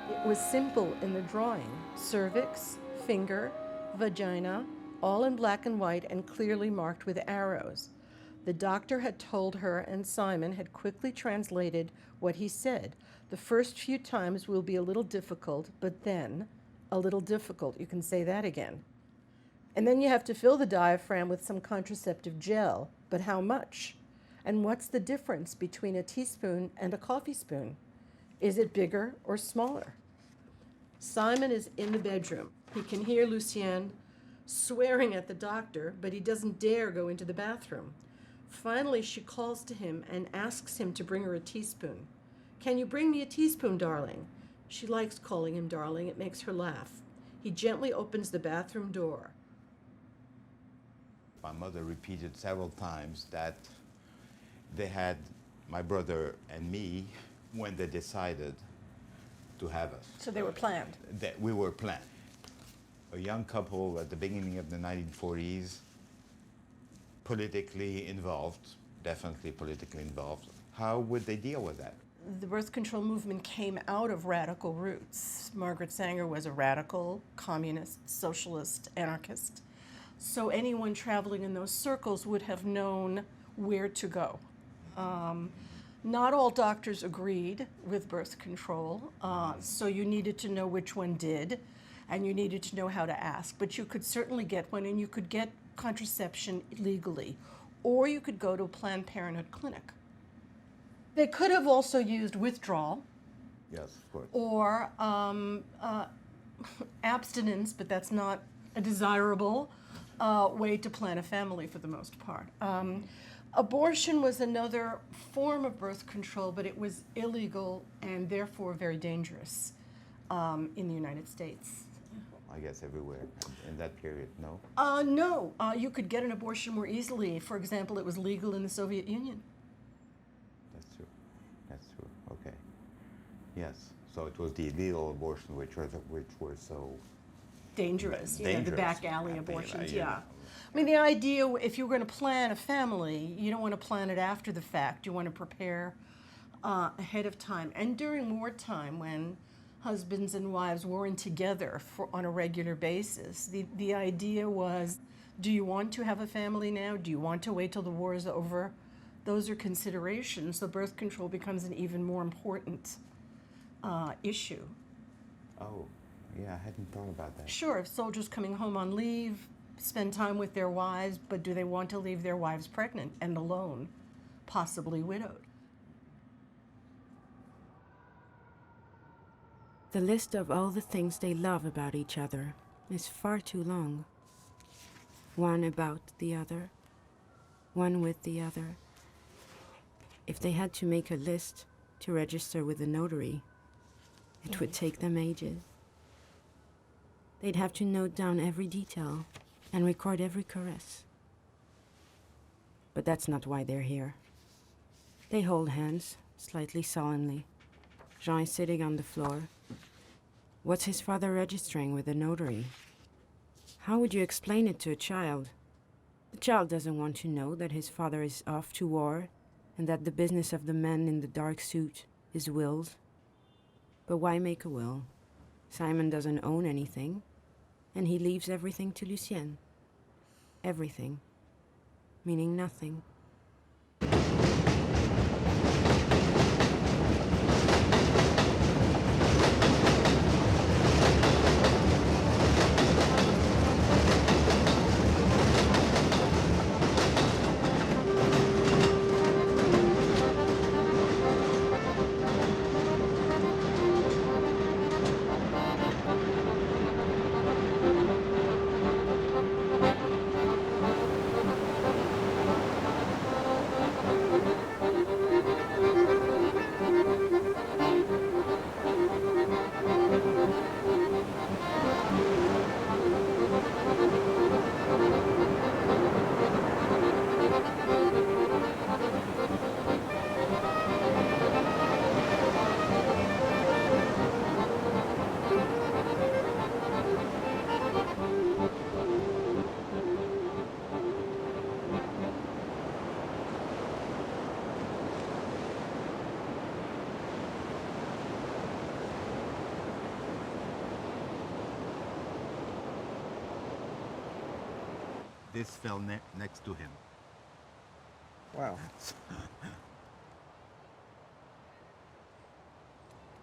It was simple in the drawing. Cervix, finger, vagina, all in black and white and clearly marked with arrows. The doctor had told her, and Simon had quickly translated what he said. The first few times will be a little difficult, but then a little difficult. You can say that again. And then you have to fill the diaphragm with some contraceptive gel, but how much? And what's the difference between a teaspoon and a coffee spoon? Is it bigger or smaller? Simon is in the bedroom. He can hear Lucienne swearing at the doctor, but he doesn't dare go into the bathroom. Finally, she calls to him and asks him to bring her a teaspoon. "Can you bring me a teaspoon, darling?" She likes calling him darling. It makes her laugh. He gently opens the bathroom door. My mother repeated several times that they had my brother and me when they decided to have us. So they were planned. That we were planned. A young couple at the beginning of the 1940s, politically involved, definitely politically involved. How would they deal with that? The birth control movement came out of radical roots. Margaret Sanger was a radical, communist, socialist, anarchist. So anyone traveling in those circles would have known where to go. Not all doctors agreed with birth control, so you needed to know which one did, and you needed to know how to ask. But you could certainly get one, and you could get contraception legally, or you could go to a Planned Parenthood clinic. They could have also used withdrawal. Yes, of course. Or abstinence, but that's not a desirable way to plan a family for the most part. Abortion was another form of birth control, but it was illegal and therefore very dangerous in the United States. I guess everywhere in that period, no? No, you could get an abortion more easily. For example, it was legal in the Soviet Union. That's true. That's true. Okay. Yes. So it was the illegal abortion which were so Dangerous. You know, the back alley abortions. Yeah. I mean, the idea, if you're going to plan a family, you don't want to plan it after the fact. You want to prepare ahead of time. And during wartime, when husbands and wives weren't together on a regular basis, the idea was, do you want to have a family now? Do you want to wait till the war is over? Those are considerations. So birth control becomes an even more important issue. Oh, yeah, I hadn't thought about that. Sure, if soldiers coming home on leave spend time with their wives, but do they want to leave their wives pregnant and alone, possibly widowed? The list of all the things they love about each other is far too long. One about the other, one with the other. If they had to make a list to register with the notary, it would take them ages. They'd have to note down every detail and record every caress. But that's not why they're here. They hold hands, slightly solemnly. Jean is sitting on the floor. What's his father registering with the notary? How would you explain it to a child? The child doesn't want to know that his father is off to war and that the business of the man in the dark suit is wills. But why make a will? Simon doesn't own anything, and he leaves everything to Lucienne. Everything, meaning nothing. this fell next to him. Wow.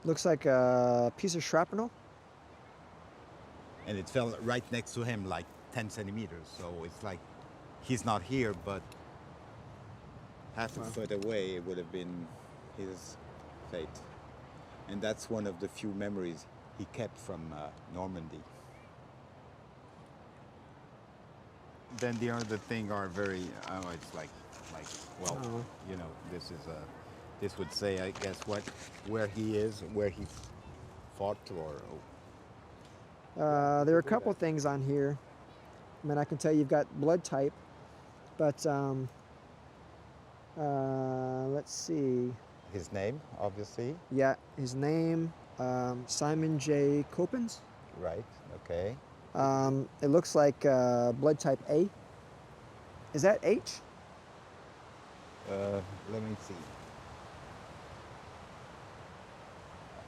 Looks like a piece of shrapnel. And it fell right next to him, like 10 centimeters. So it's like he's not here, but half a foot away it would have been his fate. And that's one of the few memories he kept from Normandy. Then the other thing are very, it's like, well, you know, this would say, I guess, where he is, where he fought, or. There are a couple things on here. I mean, I can tell you've got blood type, but let's see. His name, obviously. Yeah, his name, Simon J. Copans. Right. Okay. It looks like blood type A. Is that H? Let me see.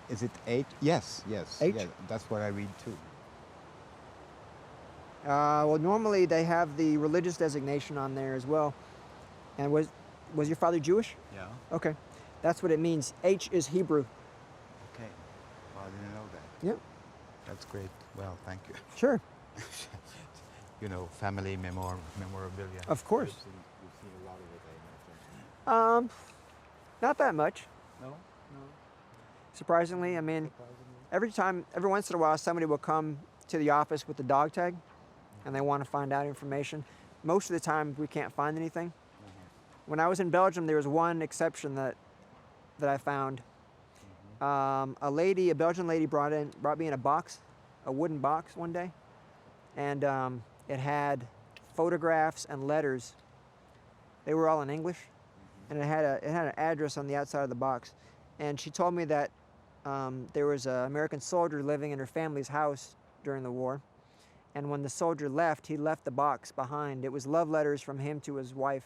Is it H? Yes, yes. H? Yeah, that's what I read too. Well, normally they have the religious designation on there as well. And was your father Jewish? Yeah. Okay. That's what it means. H is Hebrew. Okay. Well, I didn't know that. Yep. That's great. Well, thank you. Sure. You know, family memorabilia. Of course. You've seen a lot of it, I imagine. Not that much. No? Surprisingly, I mean, every once in a while, somebody will come to the office with the dog tag, and they want to find out information. Most of the time, we can't find anything. When I was in Belgium, there was one exception that I found. A Belgian lady brought me in a box, a wooden box one day, and it had photographs and letters. They were all in English, and it had an address on the outside of the box. And she told me that there was an American soldier living in her family's house during the war, and when the soldier left, he left the box behind. It was love letters from him to his wife,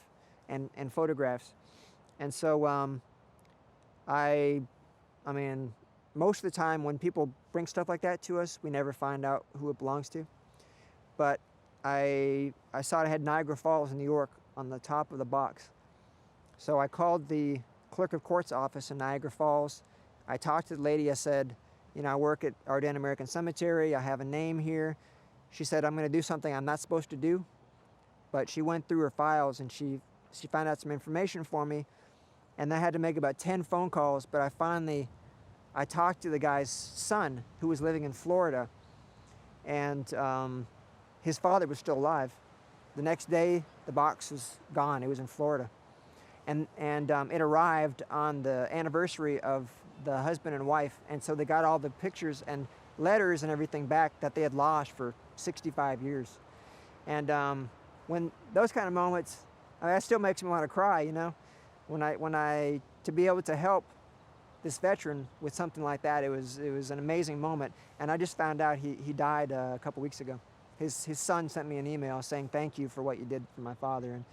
and photographs. And so I mean, most of the time when people bring stuff like that to us, we never find out who it belongs to. But I saw it had Niagara Falls in New York on the top of the box. So I called the clerk of court's office in Niagara Falls. I talked to the lady. I said, you know, I work at Ardennes American Cemetery. I have a name here. She said, I'm going to do something I'm not supposed to do. But she went through her files and she found out some information for me. And I had to make about 10 phone calls, but I talked to the guy's son who was living in Florida, and his father was still alive. The next day, the box was gone. It was in Florida. And it arrived on the anniversary of the husband and wife, and so they got all the pictures and letters and everything back that they had lost for 65 years. And when those kind of moments, I mean, that still makes me want to cry, you know? To be able to help this veteran with something like that, it was an amazing moment. And I just found out he died a couple weeks ago. His son sent me an email saying thank you for what you did for my father. And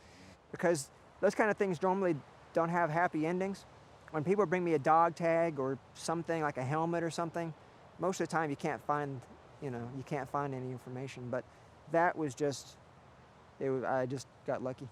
because those kind of things normally don't have happy endings. When people bring me a dog tag or something like a helmet or something, most of the time you can't find any information. But that was I just got lucky.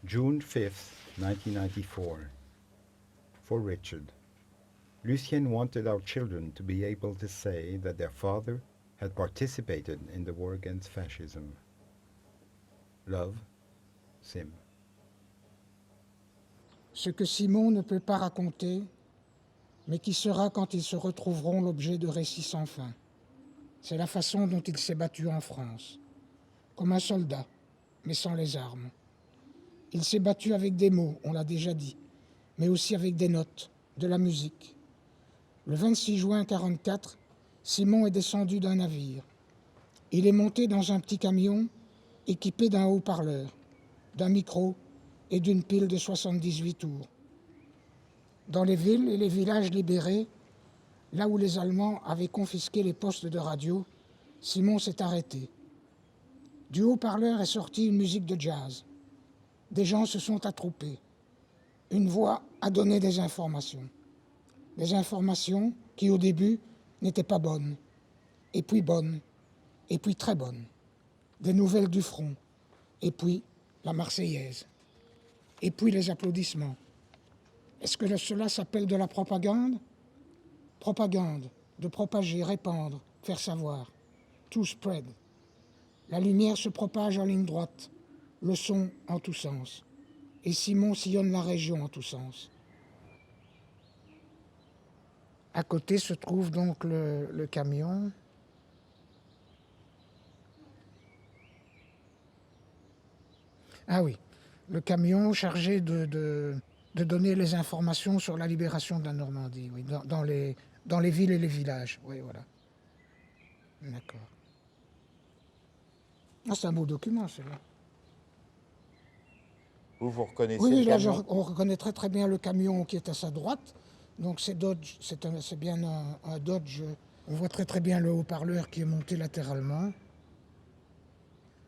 June 5th, 1994. For Richard. Lucienne wanted our children to be able to say that their father had participated in the war against fascism. Love, Sim. Ce que Simon ne peut pas raconter, mais qui sera quand ils se retrouveront l'objet de récits sans fin. C'est la façon dont il s'est battu en France, comme un soldat, mais sans les armes. Il s'est battu avec des mots, on l'a déjà dit, mais aussi avec des notes, de la musique. Le 26 juin 1944, Simon est descendu d'un navire. Il est monté dans un petit camion équipé d'un haut-parleur, d'un micro et d'une pile de 78 tours. Dans les villes et les villages libérés, là où les Allemands avaient confisqué les postes de radio, Simon s'est arrêté. Du haut-parleur est sortie une musique de jazz. Des gens se sont attroupés. Une voix a donné des informations. Des informations qui, au début, n'étaient pas bonnes. Et puis bonnes. Et puis très bonnes. Des nouvelles du front. Et puis la Marseillaise. Et puis les applaudissements. Est-ce que cela s'appelle de la propagande? Propagande, de propager, répandre, faire savoir. To spread. La lumière se propage en ligne droite, le son en tous sens. Et Simon sillonne la région en tous sens. À côté se trouve donc le camion. Ah oui, le camion chargé de donner les informations sur la libération de la Normandie, oui, dans les villes et les villages. Oui, voilà. D'accord. Ah, c'est un beau document, celui-là. Vous reconnaissez Oui, le là, camion? on reconnaît très très bien le camion qui est à sa droite. Donc c'est Dodge, c'est bien un Dodge. On voit très très bien le haut-parleur qui est monté latéralement.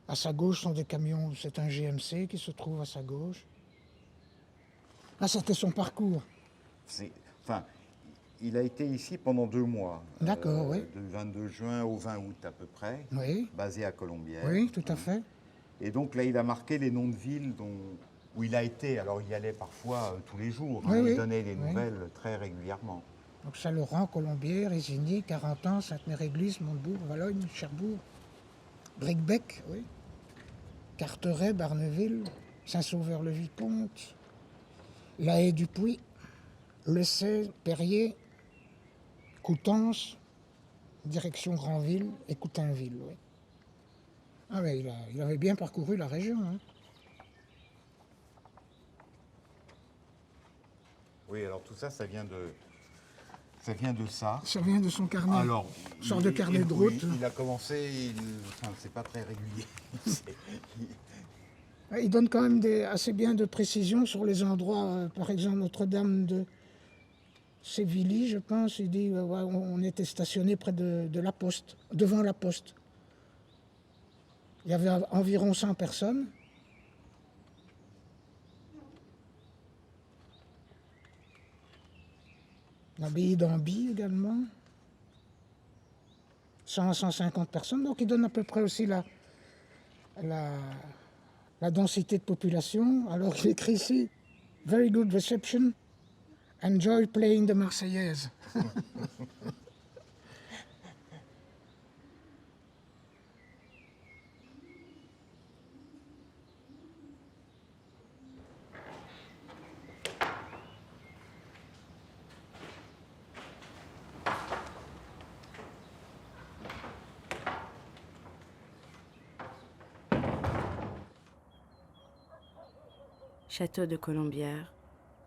À sa gauche sont des camions, c'est un GMC qui se trouve à sa gauche. Là, c'était son parcours. Enfin, il a été ici pendant 2 mois. D'accord, oui. Du 22 juin au 20 août à peu près. Oui. Basé à Colombières. Oui, tout à fait. Et donc là, il a marqué les noms de villes où il a été. Alors, il y allait parfois tous les jours. Oui, oui. Il donnait les nouvelles très régulièrement. Donc Saint-Laurent, Colombières, Isigny, Carentan, Sainte-Mère-Église, Montebourg, Valogne, Cherbourg, Bricbec, oui. Carteret, Barneville, Saint-Sauveur-le-Vicomte, La Haye-du-Puy, Lessay, Perrier, Coutances, direction Granville et Coutainville, oui. Ah mais il avait bien parcouru la région, hein. Oui, alors tout ça, ça vient de ça. Ça vient de son carnet. Alors, Une sorte de carnet de route. Il a commencé, enfin, c'est pas très régulier. Il donne quand même assez bien de précisions sur les endroits, par exemple Notre-Dame de Sévilly, je pense. Il dit on était stationné près de la poste, devant la poste. Il y avait environ 100 personnes. L'abbaye d'Amby également. 100 à 150 personnes. Donc il donne à peu près aussi la densité de population. Alors il écrit ici « Very good reception. Enjoy playing the Marseillaise ». Château de Colombières,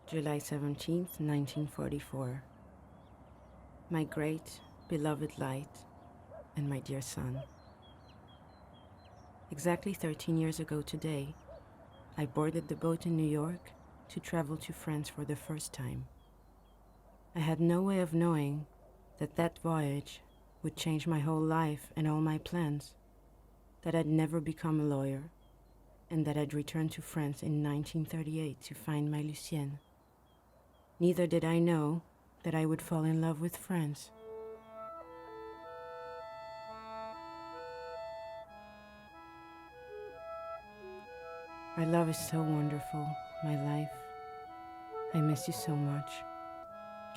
July 17th, 1944. My great, beloved light, and my dear son. Exactly 13 years ago today, I boarded the boat in New York to travel to France for the first time. I had no way of knowing that voyage would change my whole life and all my plans, that I'd never become a lawyer, and that I'd return to France in 1938 to find my Lucienne. Neither did I know that I would fall in love with France. Our love is so wonderful, my life. I miss you so much.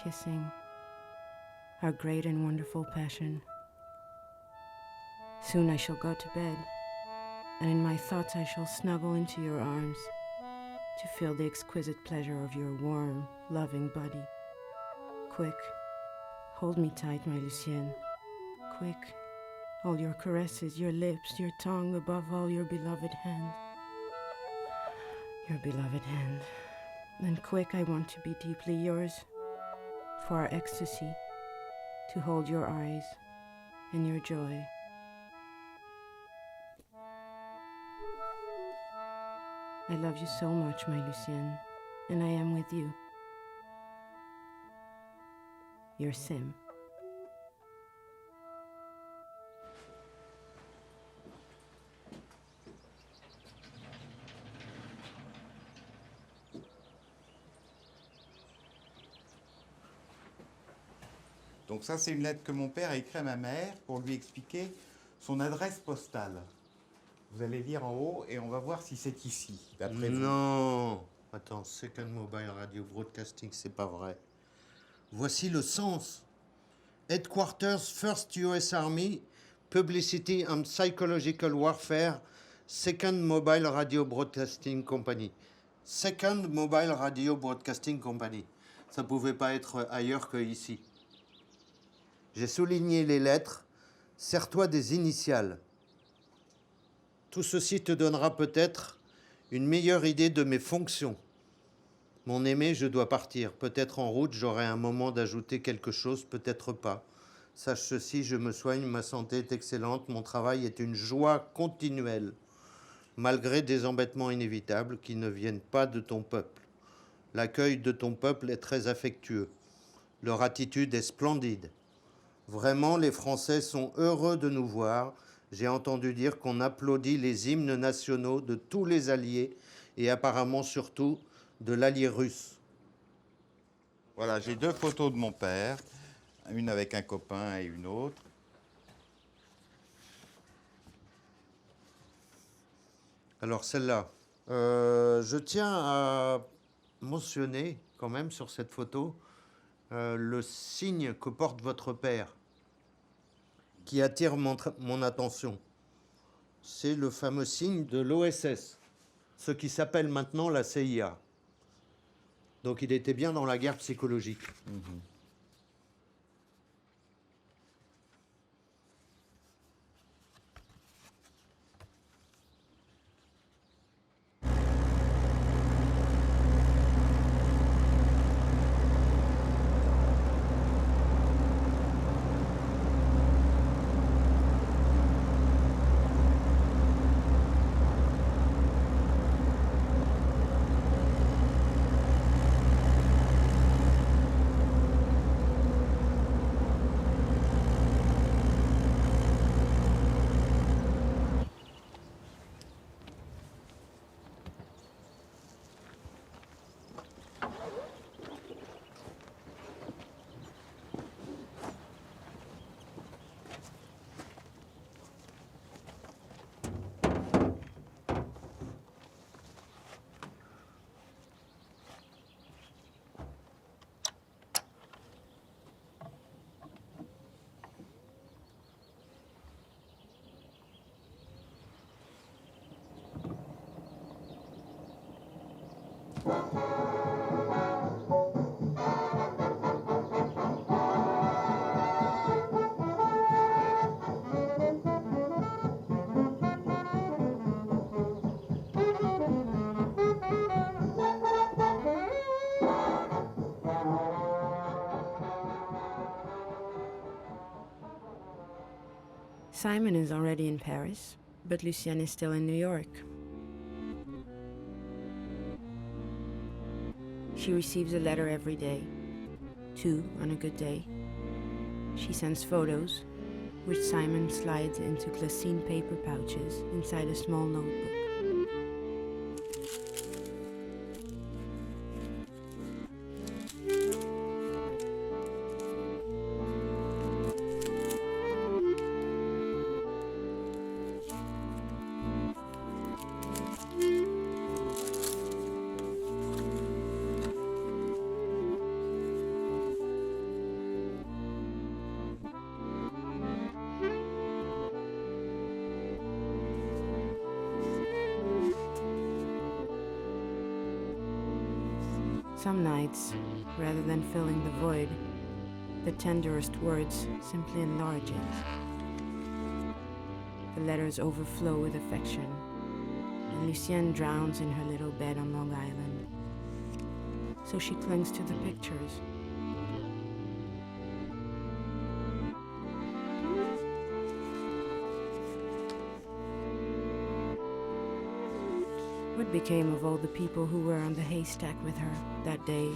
Kissing, our great and wonderful passion. Soon I shall go to bed, and in my thoughts I shall snuggle into your arms to feel the exquisite pleasure of your warm, loving body. Quick, hold me tight, my Lucienne. Quick, all your caresses, your lips, your tongue, above all your beloved hand. Your beloved hand. And quick, I want to be deeply yours, for our ecstasy, to hold your eyes and your joy. I love you so much, my Lucienne, and I am with you. Your Sim. Donc ça, c'est une lettre que mon père a écrite à ma mère pour lui expliquer son adresse postale. Vous allez lire en haut et on va voir si c'est ici, d'après vous. Non. Attends, Second Mobile Radio Broadcasting, c'est pas vrai. Voici le sens. Headquarters, First US Army, Publicity and Psychological Warfare, Second Mobile Radio Broadcasting Company. Second Mobile Radio Broadcasting Company. Ça pouvait pas être ailleurs que ici. J'ai souligné les lettres. Sers-toi des initiales. Tout ceci te donnera peut-être une meilleure idée de mes fonctions. Mon aimé, je dois partir. Peut-être en route, j'aurai un moment d'ajouter quelque chose, peut-être pas. Sache ceci, je me soigne, ma santé est excellente, mon travail est une joie continuelle, malgré des embêtements inévitables qui ne viennent pas de ton peuple. L'accueil de ton peuple est très affectueux. Leur attitude est splendide. Vraiment, les Français sont heureux de nous voir. J'ai entendu dire qu'on applaudit les hymnes nationaux de tous les alliés et apparemment surtout de l'allié russe. Voilà, j'ai 2 photos de mon père, une avec un copain et une autre. Alors celle-là, je tiens à mentionner quand même sur cette photo le signe que porte votre père, qui attire mon attention. C'est le fameux signe de l'OSS, ce qui s'appelle maintenant la CIA. Donc il était bien dans la guerre psychologique. Simon is already in Paris, but Lucienne is still in New York. She receives a letter every day, 2 on a good day. She sends photos, which Simon slides into glassine paper pouches inside a small notebook. Some nights, rather than filling the void, the tenderest words simply enlarge it. The letters overflow with affection, and Lucienne drowns in her little bed on Long Island. So she clings to the pictures. What became of all the people who were on the haystack with her that day?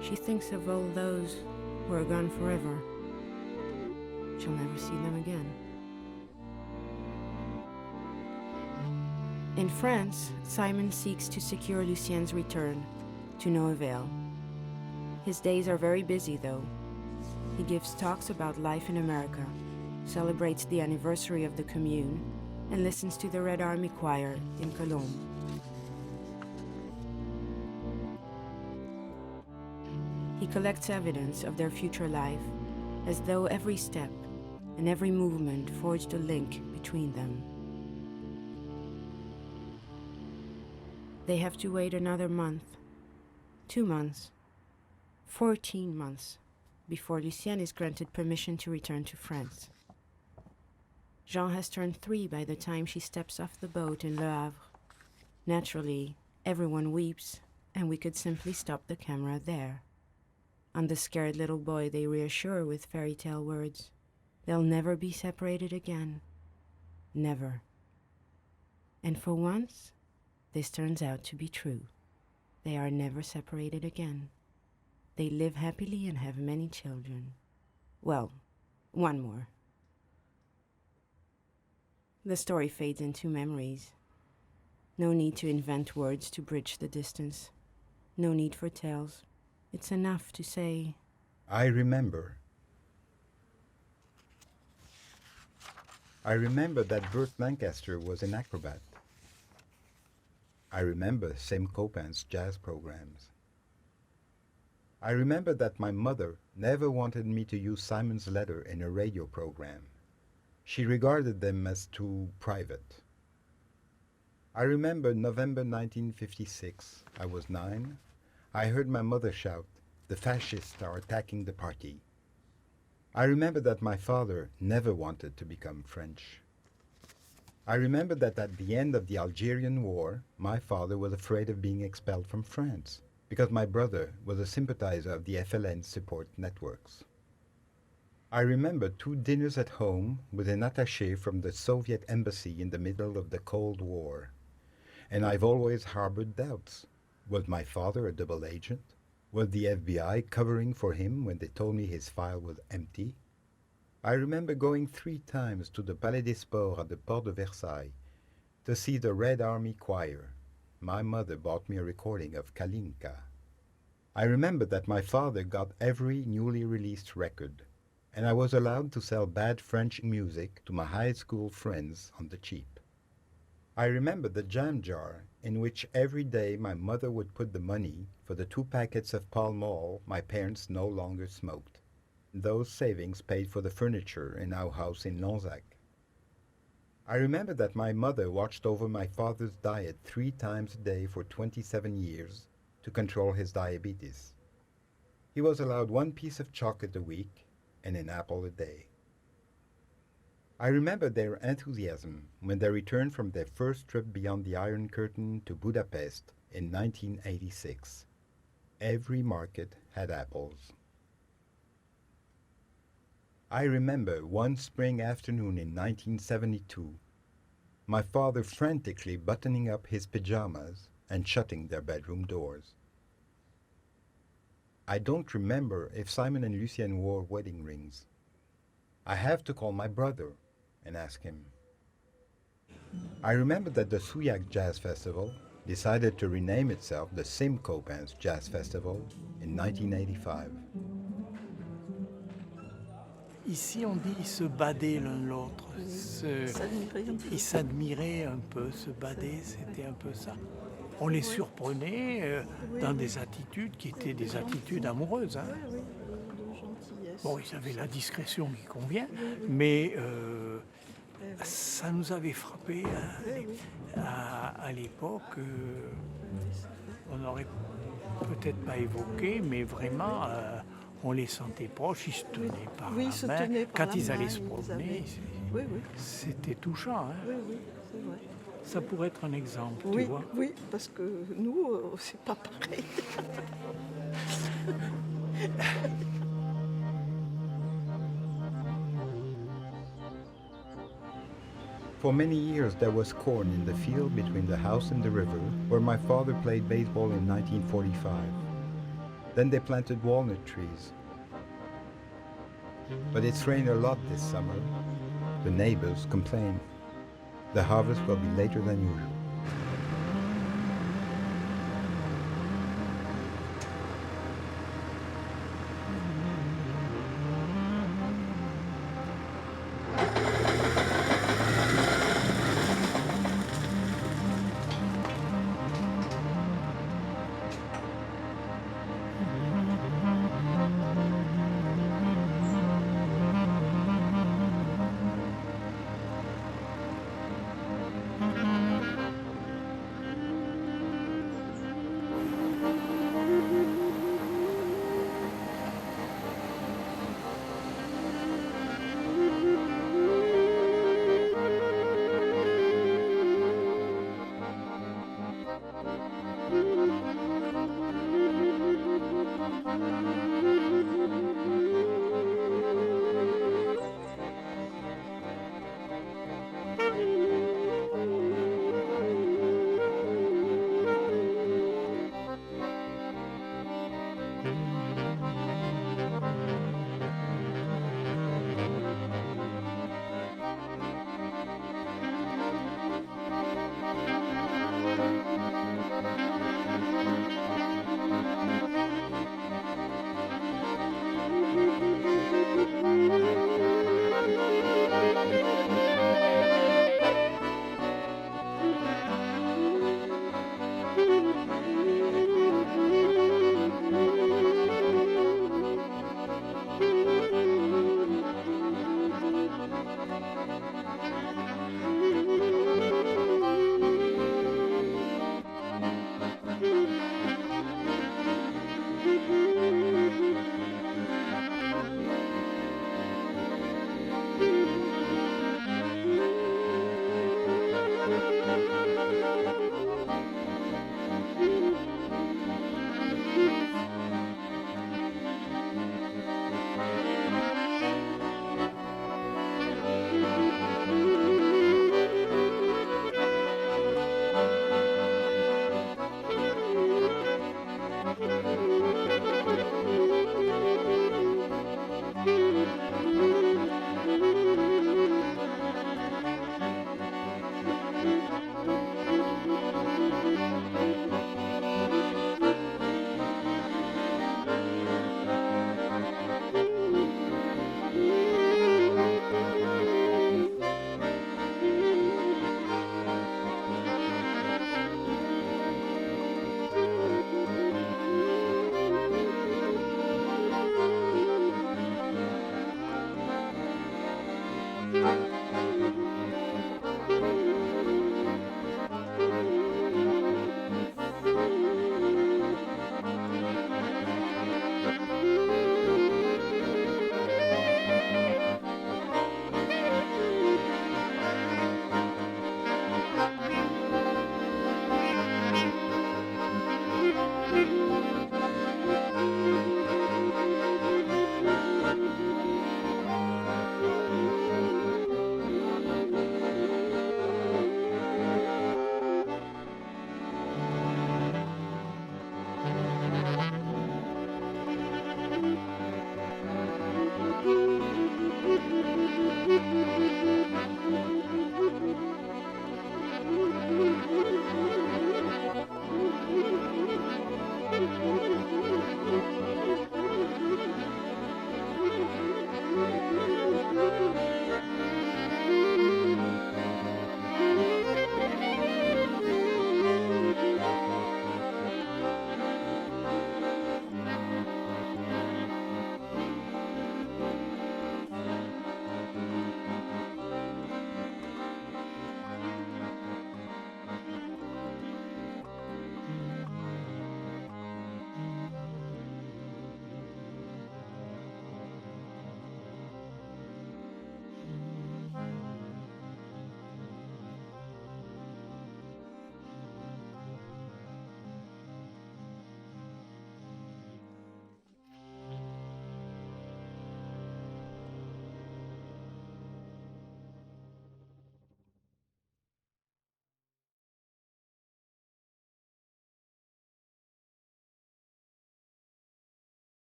She thinks of all those who are gone forever. She'll never see them again. In France, Simon seeks to secure Lucienne's return, to no avail. His days are very busy, though. He gives talks about life in America, celebrates the anniversary of the Commune, and listens to the Red Army Choir in Cologne. He collects evidence of their future life, as though every step and every movement forged a link between them. They have to wait another month, 2 months, 14 months, before Lucienne is granted permission to return to France. Jean has turned 3 by the time she steps off the boat in Le Havre. Naturally, everyone weeps, and we could simply stop the camera there. On the scared little boy they reassure with fairy tale words. They'll never be separated again. Never. And for once, this turns out to be true. They are never separated again. They live happily and have many children. Well, one more. The story fades into memories. No need to invent words to bridge the distance. No need for tales. It's enough to say, I remember. I remember that Burt Lancaster was an acrobat. I remember Sam Copans' jazz programs. I remember that my mother never wanted me to use Simon's letter in a radio program. She regarded them as too private. I remember November 1956. I was 9. I heard my mother shout, "The fascists are attacking the party." I remember that my father never wanted to become French. I remember that at the end of the Algerian War, my father was afraid of being expelled from France, because my brother was a sympathizer of the FLN support networks. I remember 2 dinners at home with an attaché from the Soviet embassy in the middle of the Cold War. And I've always harbored doubts. Was my father a double agent? Was the FBI covering for him when they told me his file was empty? I remember going 3 times to the Palais des Sports at the Porte de Versailles to see the Red Army Choir. My mother bought me a recording of Kalinka. I remember that my father got every newly released record, and I was allowed to sell bad French music to my high school friends on the cheap. I remember the jam jar in which every day my mother would put the money for the 2 packets of Pall Mall my parents no longer smoked. Those savings paid for the furniture in our house in Lanzac. I remember that my mother watched over my father's diet 3 times a day for 27 years to control his diabetes. He was allowed 1 piece of chocolate a week and an apple a day. I remember their enthusiasm when they returned from their first trip beyond the Iron Curtain to Budapest in 1986. Every market had apples. I remember one spring afternoon in 1972, my father frantically buttoning up his pajamas and shutting their bedroom doors. I don't remember if Simon and Lucienne wore wedding rings. I have to call my brother and ask him. I remember that the Souillac Jazz Festival decided to rename itself the Sam Copans Jazz Festival in 1985. Ici, on dit se bader l'un l'autre. Ils s'admiraient un peu, se bader, c'était un peu ça. On les surprenait dans des attitudes qui étaient des attitudes amoureuses. Hein. Bon, ils avaient la discrétion qui convient, mais ça nous avait frappé à l'époque. On n'aurait peut-être pas évoqué, mais vraiment... on les sentait proches, ils se tenaient par la main. Quand ils allaient se promener, c'était touchant. Hein. Oui, c'est vrai. Ça pourrait être un exemple, oui, tu vois. Oui, parce que nous, c'est pas pareil. For many years there was corn in the field between the house and the river, where my father played baseball in 1945. Then they planted walnut trees. But it's rained a lot this summer. The neighbors complain. The harvest will be later than usual.